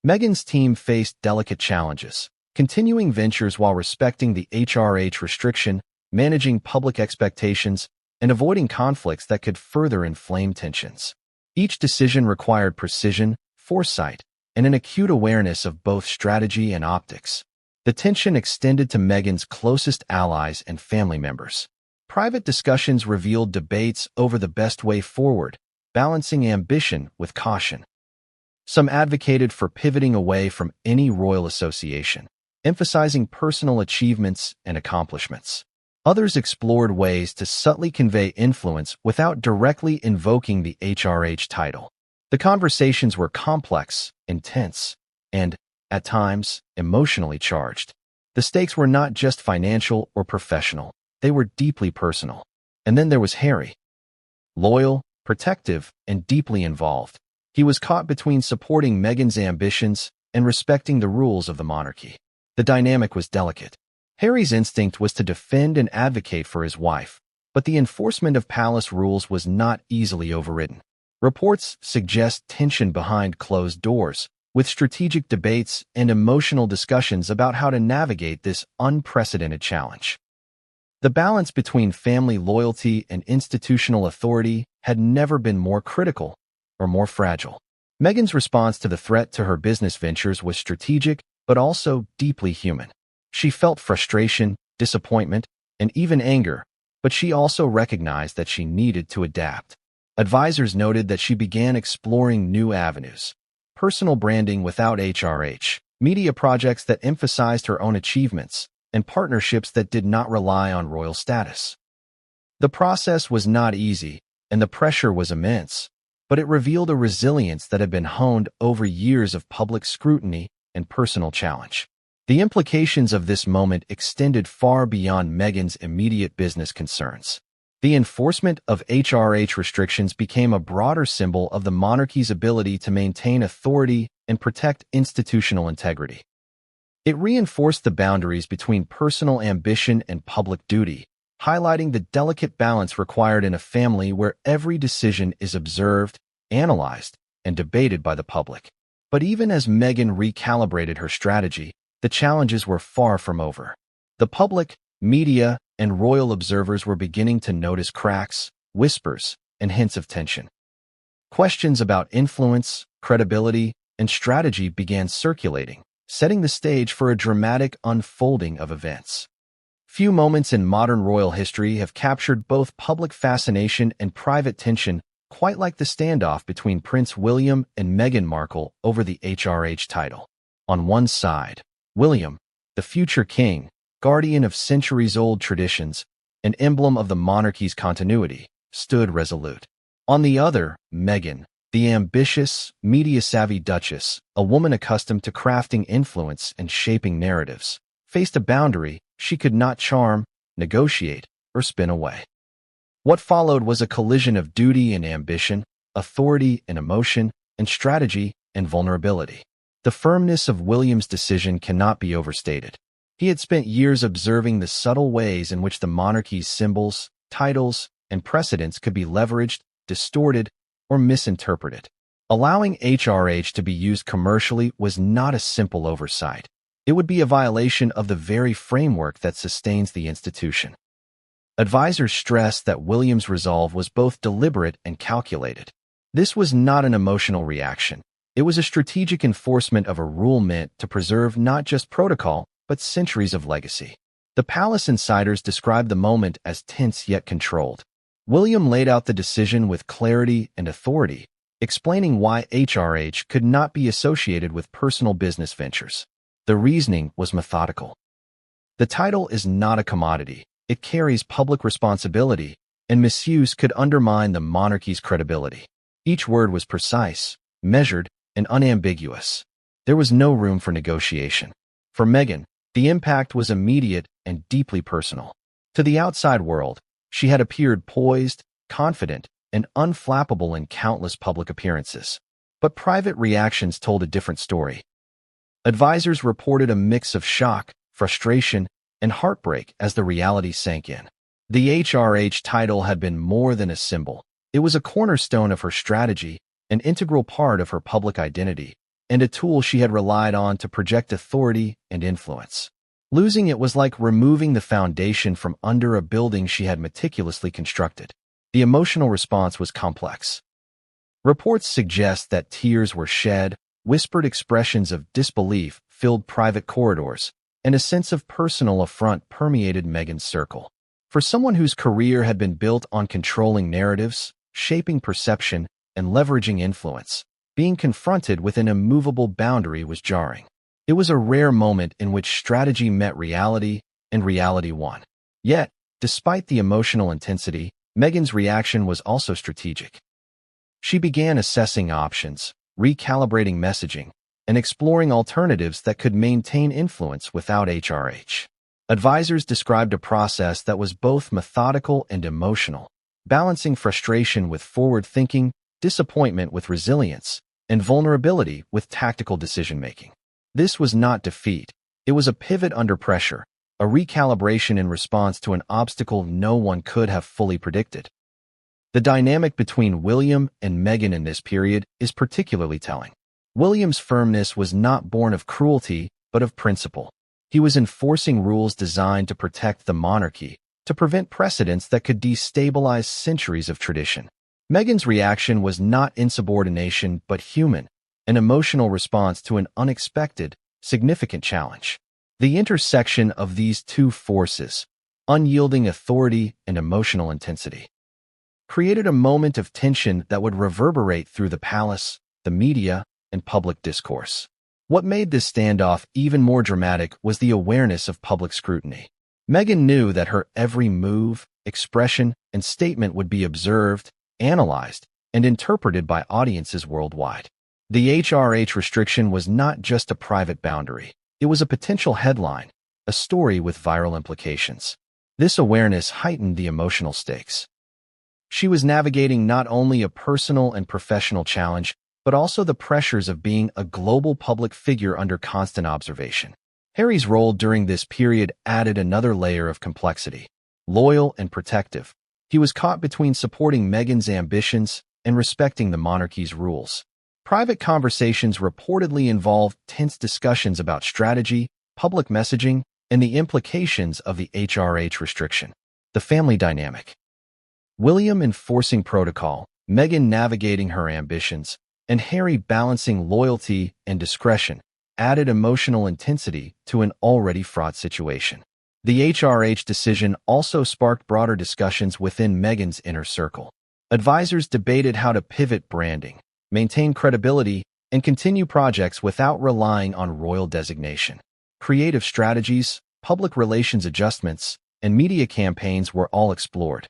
Speaker 1: Meghan's team faced delicate challenges, continuing ventures while respecting the HRH restriction, managing public expectations, and avoiding conflicts that could further inflame tensions. Each decision required precision, foresight, and an acute awareness of both strategy and optics. The tension extended to Meghan's closest allies and family members. Private discussions revealed debates over the best way forward, balancing ambition with caution. Some advocated for pivoting away from any royal association, emphasizing personal achievements and accomplishments. Others explored ways to subtly convey influence without directly invoking the HRH title. The conversations were complex, intense, and, at times, emotionally charged. The stakes were not just financial or professional, they were deeply personal. And then there was Harry. Loyal, protective, and deeply involved. He was caught between supporting Meghan's ambitions and respecting the rules of the monarchy. The dynamic was delicate. Harry's instinct was to defend and advocate for his wife, but the enforcement of palace rules was not easily overridden. Reports suggest tension behind closed doors, with strategic debates and emotional discussions about how to navigate this unprecedented challenge. The balance between family loyalty and institutional authority had never been more critical or more fragile. Meghan's response to the threat to her business ventures was strategic, but also deeply human. She felt frustration, disappointment, and even anger, but she also recognized that she needed to adapt. Advisors noted that she began exploring new avenues: personal branding without HRH, media projects that emphasized her own achievements, and partnerships that did not rely on royal status. The process was not easy, and the pressure was immense, but it revealed a resilience that had been honed over years of public scrutiny and personal challenge. The implications of this moment extended far beyond Meghan's immediate business concerns. The enforcement of HRH restrictions became a broader symbol of the monarchy's ability to maintain authority and protect institutional integrity. It reinforced the boundaries between personal ambition and public duty, highlighting the delicate balance required in a family where every decision is observed, analyzed, and debated by the public. But even as Meghan recalibrated her strategy, the challenges were far from over. The public, media, and royal observers were beginning to notice cracks, whispers, and hints of tension. Questions about influence, credibility, and strategy began circulating, setting the stage for a dramatic unfolding of events. Few moments in modern royal history have captured both public fascination and private tension quite like the standoff between Prince William and Meghan Markle over the HRH title. On one side, William, the future king, guardian of centuries-old traditions, an emblem of the monarchy's continuity, stood resolute. On the other, Meghan, the ambitious, media-savvy duchess, a woman accustomed to crafting influence and shaping narratives, faced a boundary she could not charm, negotiate, or spin away. What followed was a collision of duty and ambition, authority and emotion, and strategy and vulnerability. The firmness of William's decision cannot be overstated. He had spent years observing the subtle ways in which the monarchy's symbols, titles, and precedents could be leveraged, distorted, or misinterpreted. Allowing HRH to be used commercially was not a simple oversight. It would be a violation of the very framework that sustains the institution. Advisors stressed that William's resolve was both deliberate and calculated. This was not an emotional reaction. It was a strategic enforcement of a rule meant to preserve not just protocol, but centuries of legacy. The palace insiders described the moment as tense yet controlled. William laid out the decision with clarity and authority, explaining why HRH could not be associated with personal business ventures. The reasoning was methodical. The title is not a commodity. It carries public responsibility, and misuse could undermine the monarchy's credibility. Each word was precise, measured, and unambiguous. There was no room for negotiation. For Meghan, the impact was immediate and deeply personal. To the outside world, she had appeared poised, confident, and unflappable in countless public appearances. But private reactions told a different story. Advisors reported a mix of shock, frustration, and heartbreak as the reality sank in. The HRH title had been more than a symbol. It was a cornerstone of her strategy, an integral part of her public identity, and a tool she had relied on to project authority and influence. Losing it was like removing the foundation from under a building she had meticulously constructed. The emotional response was complex. Reports suggest that tears were shed, whispered expressions of disbelief filled private corridors, and a sense of personal affront permeated Meghan's circle. For someone whose career had been built on controlling narratives, shaping perception, and leveraging influence, being confronted with an immovable boundary was jarring. It was a rare moment in which strategy met reality, and reality won. Yet, despite the emotional intensity, Meghan's reaction was also strategic. She began assessing options, recalibrating messaging, and exploring alternatives that could maintain influence without HRH. Advisors described a process that was both methodical and emotional, balancing frustration with forward thinking, disappointment with resilience, and vulnerability with tactical decision-making. This was not defeat. It was a pivot under pressure, a recalibration in response to an obstacle no one could have fully predicted. The dynamic between William and Meghan in this period is particularly telling. William's firmness was not born of cruelty, but of principle. He was enforcing rules designed to protect the monarchy, to prevent precedents that could destabilize centuries of tradition. Meghan's reaction was not insubordination, but human, an emotional response to an unexpected, significant challenge. The intersection of these two forces, unyielding authority and emotional intensity, created a moment of tension that would reverberate through the palace, the media, and public discourse. What made this standoff even more dramatic was the awareness of public scrutiny. Meghan knew that her every move, expression, and statement would be observed, analyzed, and interpreted by audiences worldwide. The HRH restriction was not just a private boundary. It was a potential headline, a story with viral implications. This awareness heightened the emotional stakes. She was navigating not only a personal and professional challenge, but also the pressures of being a global public figure under constant observation. Harry's role during this period added another layer of complexity. Loyal and protective, he was caught between supporting Meghan's ambitions and respecting the monarchy's rules. Private conversations reportedly involved tense discussions about strategy, public messaging, and the implications of the HRH restriction. The family dynamic. William enforcing protocol, Meghan navigating her ambitions, and Harry balancing loyalty and discretion added emotional intensity to an already fraught situation. The HRH decision also sparked broader discussions within Meghan's inner circle. Advisors debated how to pivot branding, maintain credibility, and continue projects without relying on royal designation. Creative strategies, public relations adjustments, and media campaigns were all explored.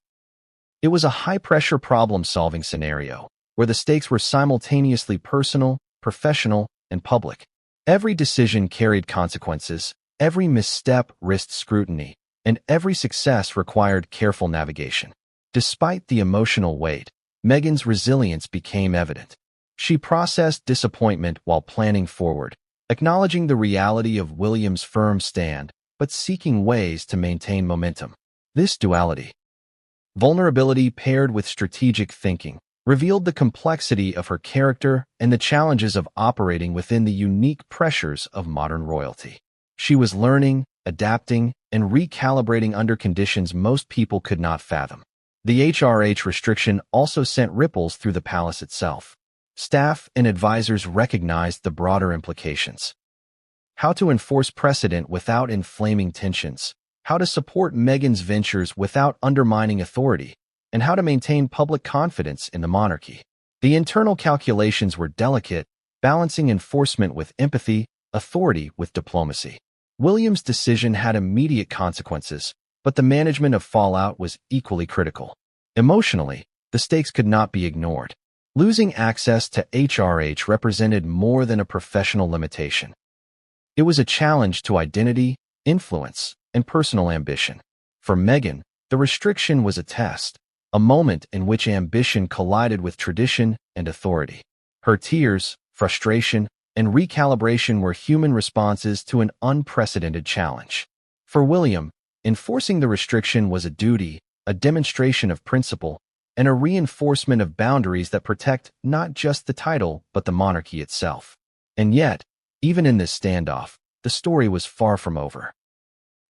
Speaker 1: It was a high-pressure problem-solving scenario, where the stakes were simultaneously personal, professional, and public. Every decision carried consequences, every misstep risked scrutiny, and every success required careful navigation. Despite the emotional weight, Meghan's resilience became evident. She processed disappointment while planning forward, acknowledging the reality of William's firm stand, but seeking ways to maintain momentum. This duality, vulnerability paired with strategic thinking, revealed the complexity of her character and the challenges of operating within the unique pressures of modern royalty. She was learning, adapting, and recalibrating under conditions most people could not fathom. The HRH restriction also sent ripples through the palace itself. Staff and advisors recognized the broader implications. How to enforce precedent without inflaming tensions, how to support Meghan's ventures without undermining authority, and how to maintain public confidence in the monarchy. The internal calculations were delicate, balancing enforcement with empathy, authority with diplomacy. William's decision had immediate consequences, but the management of fallout was equally critical. Emotionally, the stakes could not be ignored. Losing access to HRH represented more than a professional limitation. It was a challenge to identity, influence, and personal ambition. For Meghan, the restriction was a test, a moment in which ambition collided with tradition and authority. Her tears, frustration, and recalibration were human responses to an unprecedented challenge. For William, enforcing the restriction was a duty, a demonstration of principle, and a reinforcement of boundaries that protect not just the title but the monarchy itself. And yet, even in this standoff, the story was far from over.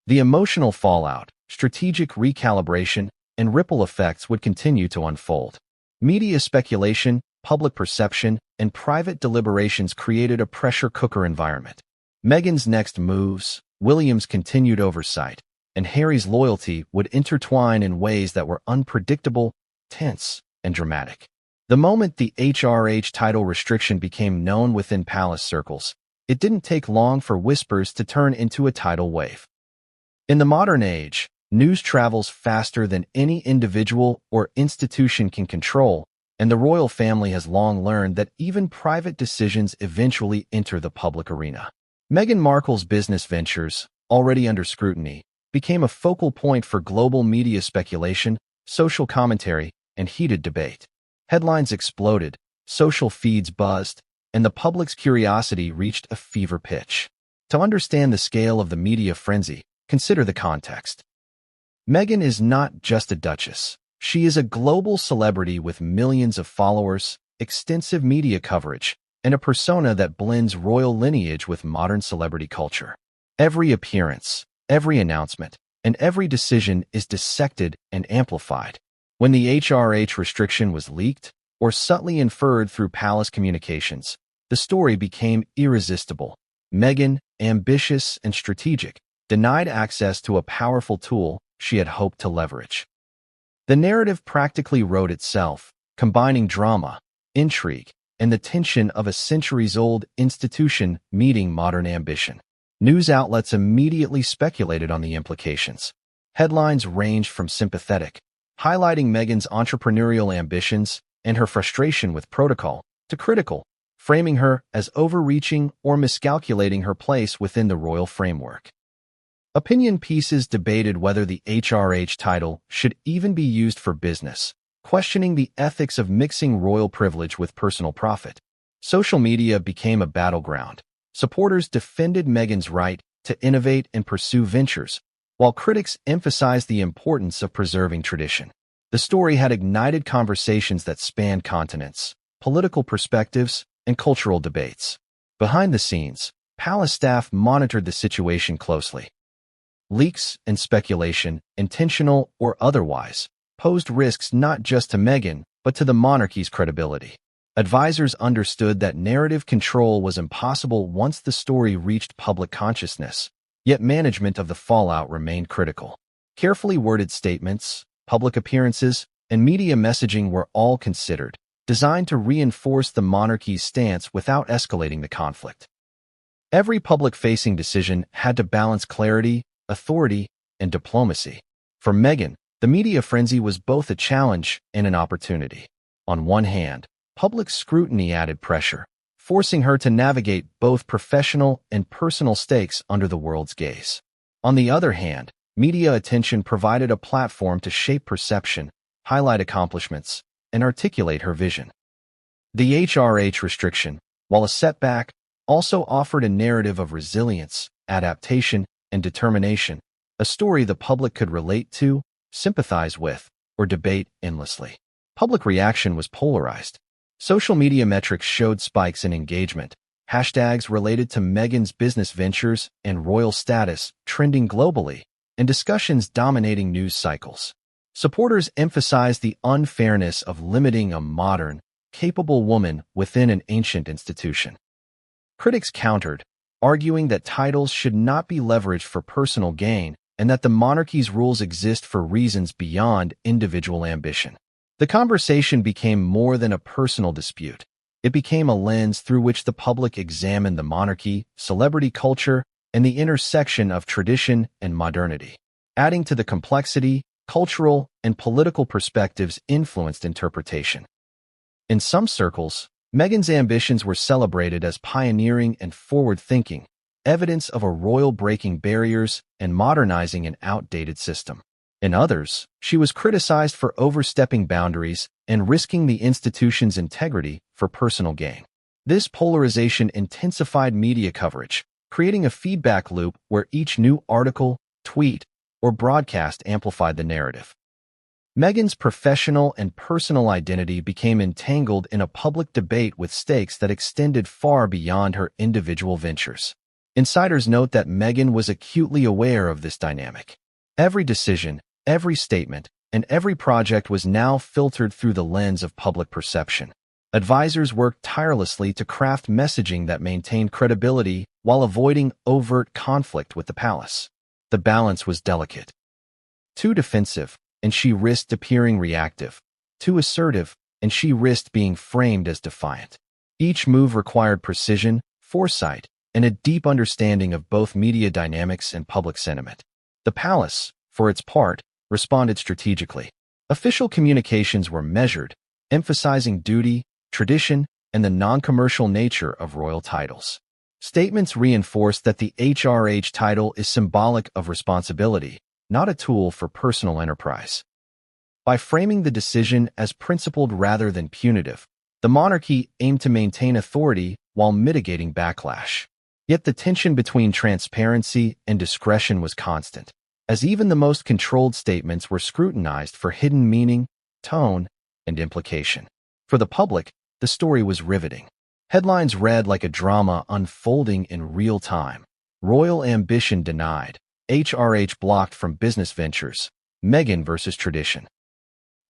Speaker 1: The emotional fallout, strategic recalibration, and ripple effects would continue to unfold. Media speculation, public perception, and private deliberations created a pressure cooker environment. Meghan's next moves, William's continued oversight, and Harry's loyalty would intertwine in ways that were unpredictable, tense, and dramatic. The moment the HRH title restriction became known within palace circles, it didn't take long for whispers to turn into a tidal wave. In the modern age, news travels faster than any individual or institution can control, and the royal family has long learned that even private decisions eventually enter the public arena. Meghan Markle's business ventures, already under scrutiny, became a focal point for global media speculation, social commentary, and heated debate. Headlines exploded, social feeds buzzed, and the public's curiosity reached a fever pitch. To understand the scale of the media frenzy, consider the context. Meghan is not just a duchess. She is a global celebrity with millions of followers, extensive media coverage, and a persona that blends royal lineage with modern celebrity culture. Every appearance, every announcement, and every decision is dissected and amplified. When the HRH restriction was leaked, or subtly inferred through palace communications, the story became irresistible. Meghan, ambitious and strategic, denied access to a powerful tool she had hoped to leverage. The narrative practically wrote itself, combining drama, intrigue, and the tension of a centuries-old institution meeting modern ambition. News outlets immediately speculated on the implications. Headlines ranged from sympathetic, highlighting Meghan's entrepreneurial ambitions and her frustration with protocol, to critical, framing her as overreaching or miscalculating her place within the royal framework. Opinion pieces debated whether the HRH title should even be used for business, questioning the ethics of mixing royal privilege with personal profit. Social media became a battleground. Supporters defended Meghan's right to innovate and pursue ventures, while critics emphasized the importance of preserving tradition. The story had ignited conversations that spanned continents, political perspectives, and cultural debates. Behind the scenes, palace staff monitored the situation closely. Leaks and speculation, intentional or otherwise, posed risks not just to Meghan, but to the monarchy's credibility. Advisors understood that narrative control was impossible once the story reached public consciousness, yet management of the fallout remained critical. Carefully worded statements, public appearances, and media messaging were all considered, designed to reinforce the monarchy's stance without escalating the conflict. Every public-facing decision had to balance clarity, authority, and diplomacy. For Meghan, the media frenzy was both a challenge and an opportunity. On one hand, public scrutiny added pressure, forcing her to navigate both professional and personal stakes under the world's gaze. On the other hand, media attention provided a platform to shape perception, highlight accomplishments, and articulate her vision. The HRH restriction, while a setback, also offered a narrative of resilience, adaptation, and determination, a story the public could relate to, sympathize with, or debate endlessly. Public reaction was polarized. Social media metrics showed spikes in engagement, hashtags related to Meghan's business ventures and royal status trending globally, and discussions dominating news cycles. Supporters emphasized the unfairness of limiting a modern, capable woman within an ancient institution. Critics countered, arguing that titles should not be leveraged for personal gain and that the monarchy's rules exist for reasons beyond individual ambition. The conversation became more than a personal dispute. It became a lens through which the public examined the monarchy, celebrity culture, and the intersection of tradition and modernity. Adding to the complexity, cultural and political perspectives influenced interpretation. In some circles, Meghan's ambitions were celebrated as pioneering and forward-thinking, evidence of a royal breaking barriers and modernizing an outdated system. In others, she was criticized for overstepping boundaries and risking the institution's integrity for personal gain. This polarization intensified media coverage, creating a feedback loop where each new article, tweet, or broadcast amplified the narrative. Meghan's professional and personal identity became entangled in a public debate with stakes that extended far beyond her individual ventures. Insiders note that Meghan was acutely aware of this dynamic. Every decision, every statement, and every project was now filtered through the lens of public perception. Advisors worked tirelessly to craft messaging that maintained credibility while avoiding overt conflict with the palace. The balance was delicate. Too defensive, and she risked appearing reactive. Too assertive, and she risked being framed as defiant. Each move required precision, foresight, and a deep understanding of both media dynamics and public sentiment. The palace, for its part, responded strategically. Official communications were measured, emphasizing duty, tradition, and the non-commercial nature of royal titles. Statements reinforced that the HRH title is symbolic of responsibility, not a tool for personal enterprise. By framing the decision as principled rather than punitive, the monarchy aimed to maintain authority while mitigating backlash. Yet the tension between transparency and discretion was constant, as even the most controlled statements were scrutinized for hidden meaning, tone, and implication. For the public, the story was riveting. Headlines read like a drama unfolding in real time. Royal ambition denied. HRH blocked from business ventures. Meghan versus tradition.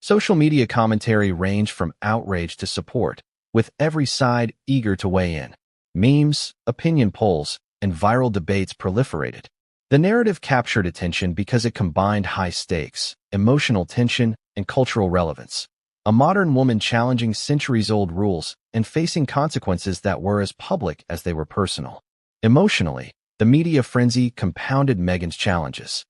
Speaker 1: Social media commentary ranged from outrage to support, with every side eager to weigh in. Memes, opinion polls, and viral debates proliferated. The narrative captured attention because it combined high stakes, emotional tension, and cultural relevance. A modern woman challenging centuries-old rules and facing consequences that were as public as they were personal. Emotionally, the media frenzy compounded Meghan's challenges.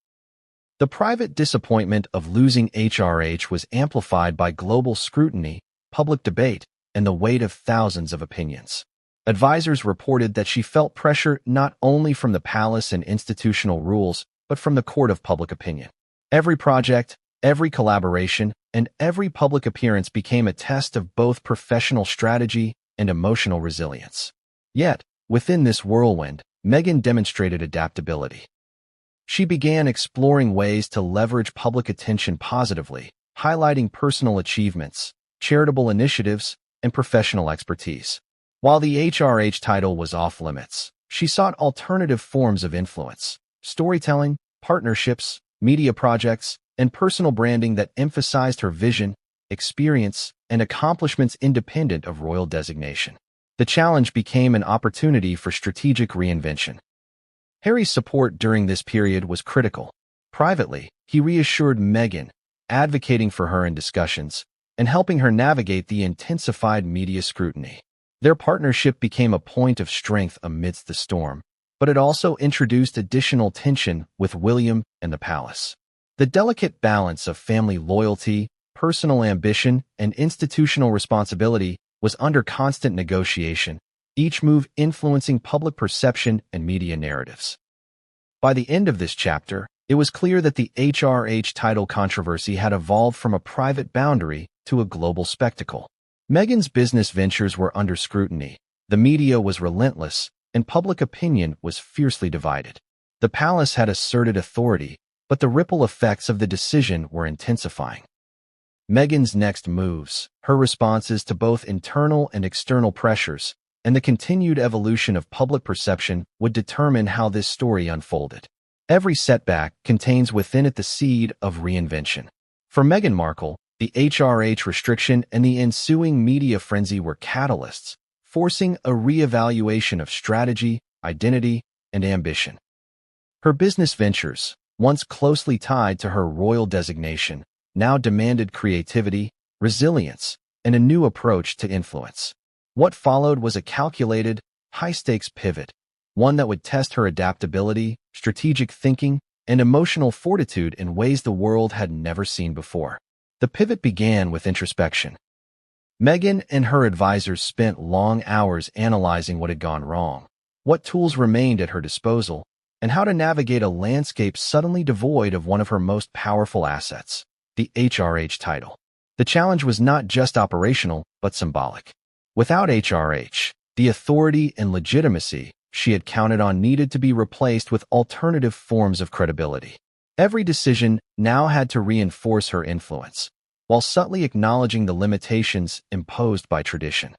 Speaker 1: The private disappointment of losing HRH was amplified by global scrutiny, public debate, and the weight of thousands of opinions. Advisors reported that she felt pressure not only from the palace and institutional rules, but from the court of public opinion. Every project, every collaboration, and every public appearance became a test of both professional strategy and emotional resilience. Yet, within this whirlwind, Meghan demonstrated adaptability. She began exploring ways to leverage public attention positively, highlighting personal achievements, charitable initiatives, and professional expertise. While the HRH title was off-limits, she sought alternative forms of influence, storytelling, partnerships, media projects, and personal branding that emphasized her vision, experience, and accomplishments independent of royal designation. The challenge became an opportunity for strategic reinvention. Harry's support during this period was critical. Privately, he reassured Meghan, advocating for her in discussions, and helping her navigate the intensified media scrutiny. Their partnership became a point of strength amidst the storm, but it also introduced additional tension with William and the palace. The delicate balance of family loyalty, personal ambition, and institutional responsibility was under constant negotiation, each move influencing public perception and media narratives. By the end of this chapter, it was clear that the HRH title controversy had evolved from a private boundary to a global spectacle. Meghan's business ventures were under scrutiny, the media was relentless, and public opinion was fiercely divided. The palace had asserted authority, but the ripple effects of the decision were intensifying. Meghan's next moves, her responses to both internal and external pressures, and the continued evolution of public perception would determine how this story unfolded. Every setback contains within it the seed of reinvention. For Meghan Markle, the HRH restriction and the ensuing media frenzy were catalysts, forcing a reevaluation of strategy, identity, and ambition. Her business ventures, once closely tied to her royal designation, now demanded creativity, resilience, and a new approach to influence. What followed was a calculated, high-stakes pivot, one that would test her adaptability, strategic thinking, and emotional fortitude in ways the world had never seen before. The pivot began with introspection. Meghan and her advisors spent long hours analyzing what had gone wrong, what tools remained at her disposal, and how to navigate a landscape suddenly devoid of one of her most powerful assets, the HRH title. The challenge was not just operational, but symbolic. Without HRH, the authority and legitimacy she had counted on needed to be replaced with alternative forms of credibility. Every decision now had to reinforce her influence, while subtly acknowledging the limitations imposed by tradition.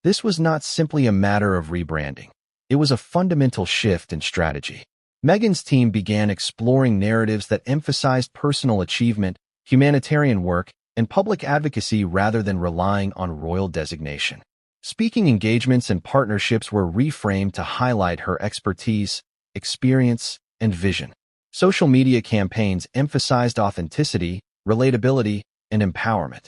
Speaker 1: This was not simply a matter of rebranding. It was a fundamental shift in strategy. Meghan's team began exploring narratives that emphasized personal achievement, humanitarian work, and public advocacy rather than relying on royal designation. Speaking engagements and partnerships were reframed to highlight her expertise, experience, and vision. Social media campaigns emphasized authenticity, relatability, and empowerment.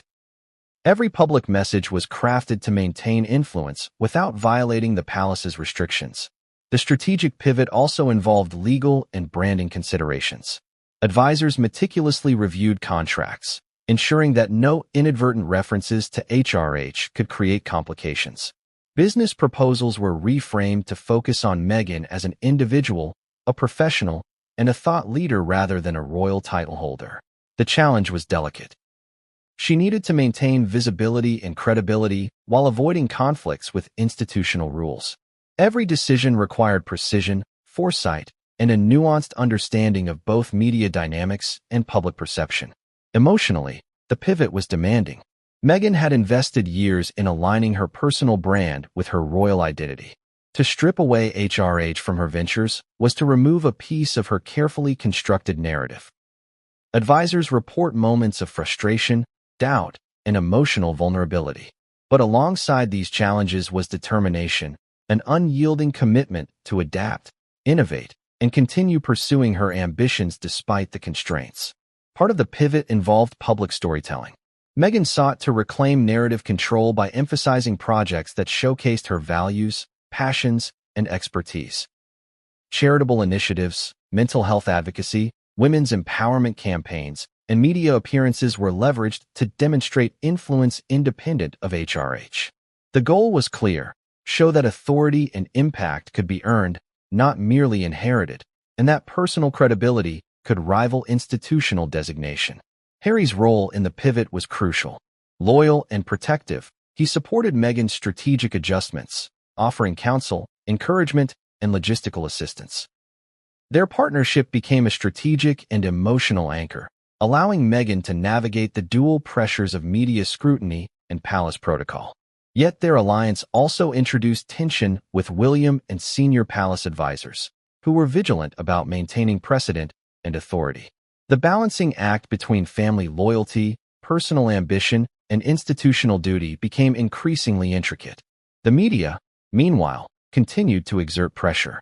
Speaker 1: Every public message was crafted to maintain influence without violating the palace's restrictions. The strategic pivot also involved legal and branding considerations. Advisors meticulously reviewed contracts, ensuring that no inadvertent references to HRH could create complications. Business proposals were reframed to focus on Meghan as an individual, a professional, and a thought leader rather than a royal title holder. The challenge was delicate. She needed to maintain visibility and credibility while avoiding conflicts with institutional rules. Every decision required precision, foresight, and a nuanced understanding of both media dynamics and public perception. Emotionally, the pivot was demanding. Meghan had invested years in aligning her personal brand with her royal identity. To strip away HRH from her ventures was to remove a piece of her carefully constructed narrative. Advisors report moments of frustration, doubt, and emotional vulnerability. But alongside these challenges was determination, an unyielding commitment to adapt, innovate, and continue pursuing her ambitions despite the constraints. Part of the pivot involved public storytelling. Meghan sought to reclaim narrative control by emphasizing projects that showcased her values, passions, and expertise. Charitable initiatives, mental health advocacy, women's empowerment campaigns, and media appearances were leveraged to demonstrate influence independent of HRH. The goal was clear: show that authority and impact could be earned, not merely inherited, and that personal credibility could rival institutional designation. Harry's role in the pivot was crucial. Loyal and protective, he supported Meghan's strategic adjustments, offering counsel, encouragement, and logistical assistance. Their partnership became a strategic and emotional anchor, allowing Meghan to navigate the dual pressures of media scrutiny and palace protocol. Yet their alliance also introduced tension with William and senior palace advisors, who were vigilant about maintaining precedent and authority. The balancing act between family loyalty, personal ambition, and institutional duty became increasingly intricate. The media, meanwhile, continued to exert pressure.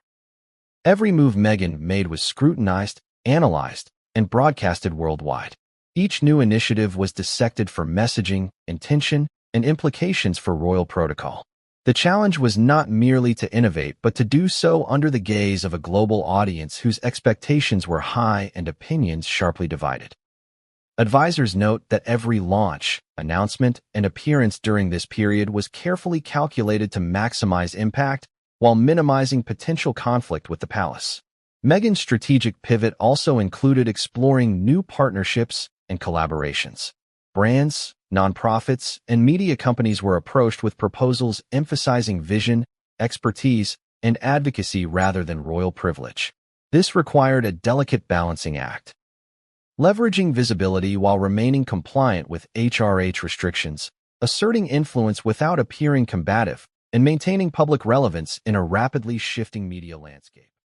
Speaker 1: Every move Meghan made was scrutinized, analyzed, and broadcasted worldwide. Each new initiative was dissected for messaging, intention, and implications for royal protocol. The challenge was not merely to innovate, but to do so under the gaze of a global audience whose expectations were high and opinions sharply divided. Advisors note that every launch, announcement, and appearance during this period was carefully calculated to maximize impact while minimizing potential conflict with the palace. Meghan's strategic pivot also included exploring new partnerships and collaborations. Brands, nonprofits, and media companies were approached with proposals emphasizing vision, expertise, and advocacy rather than royal privilege. This required a delicate balancing act. Leveraging visibility while remaining compliant with HRH restrictions, asserting influence without appearing combative, and maintaining public relevance in a rapidly shifting media landscape.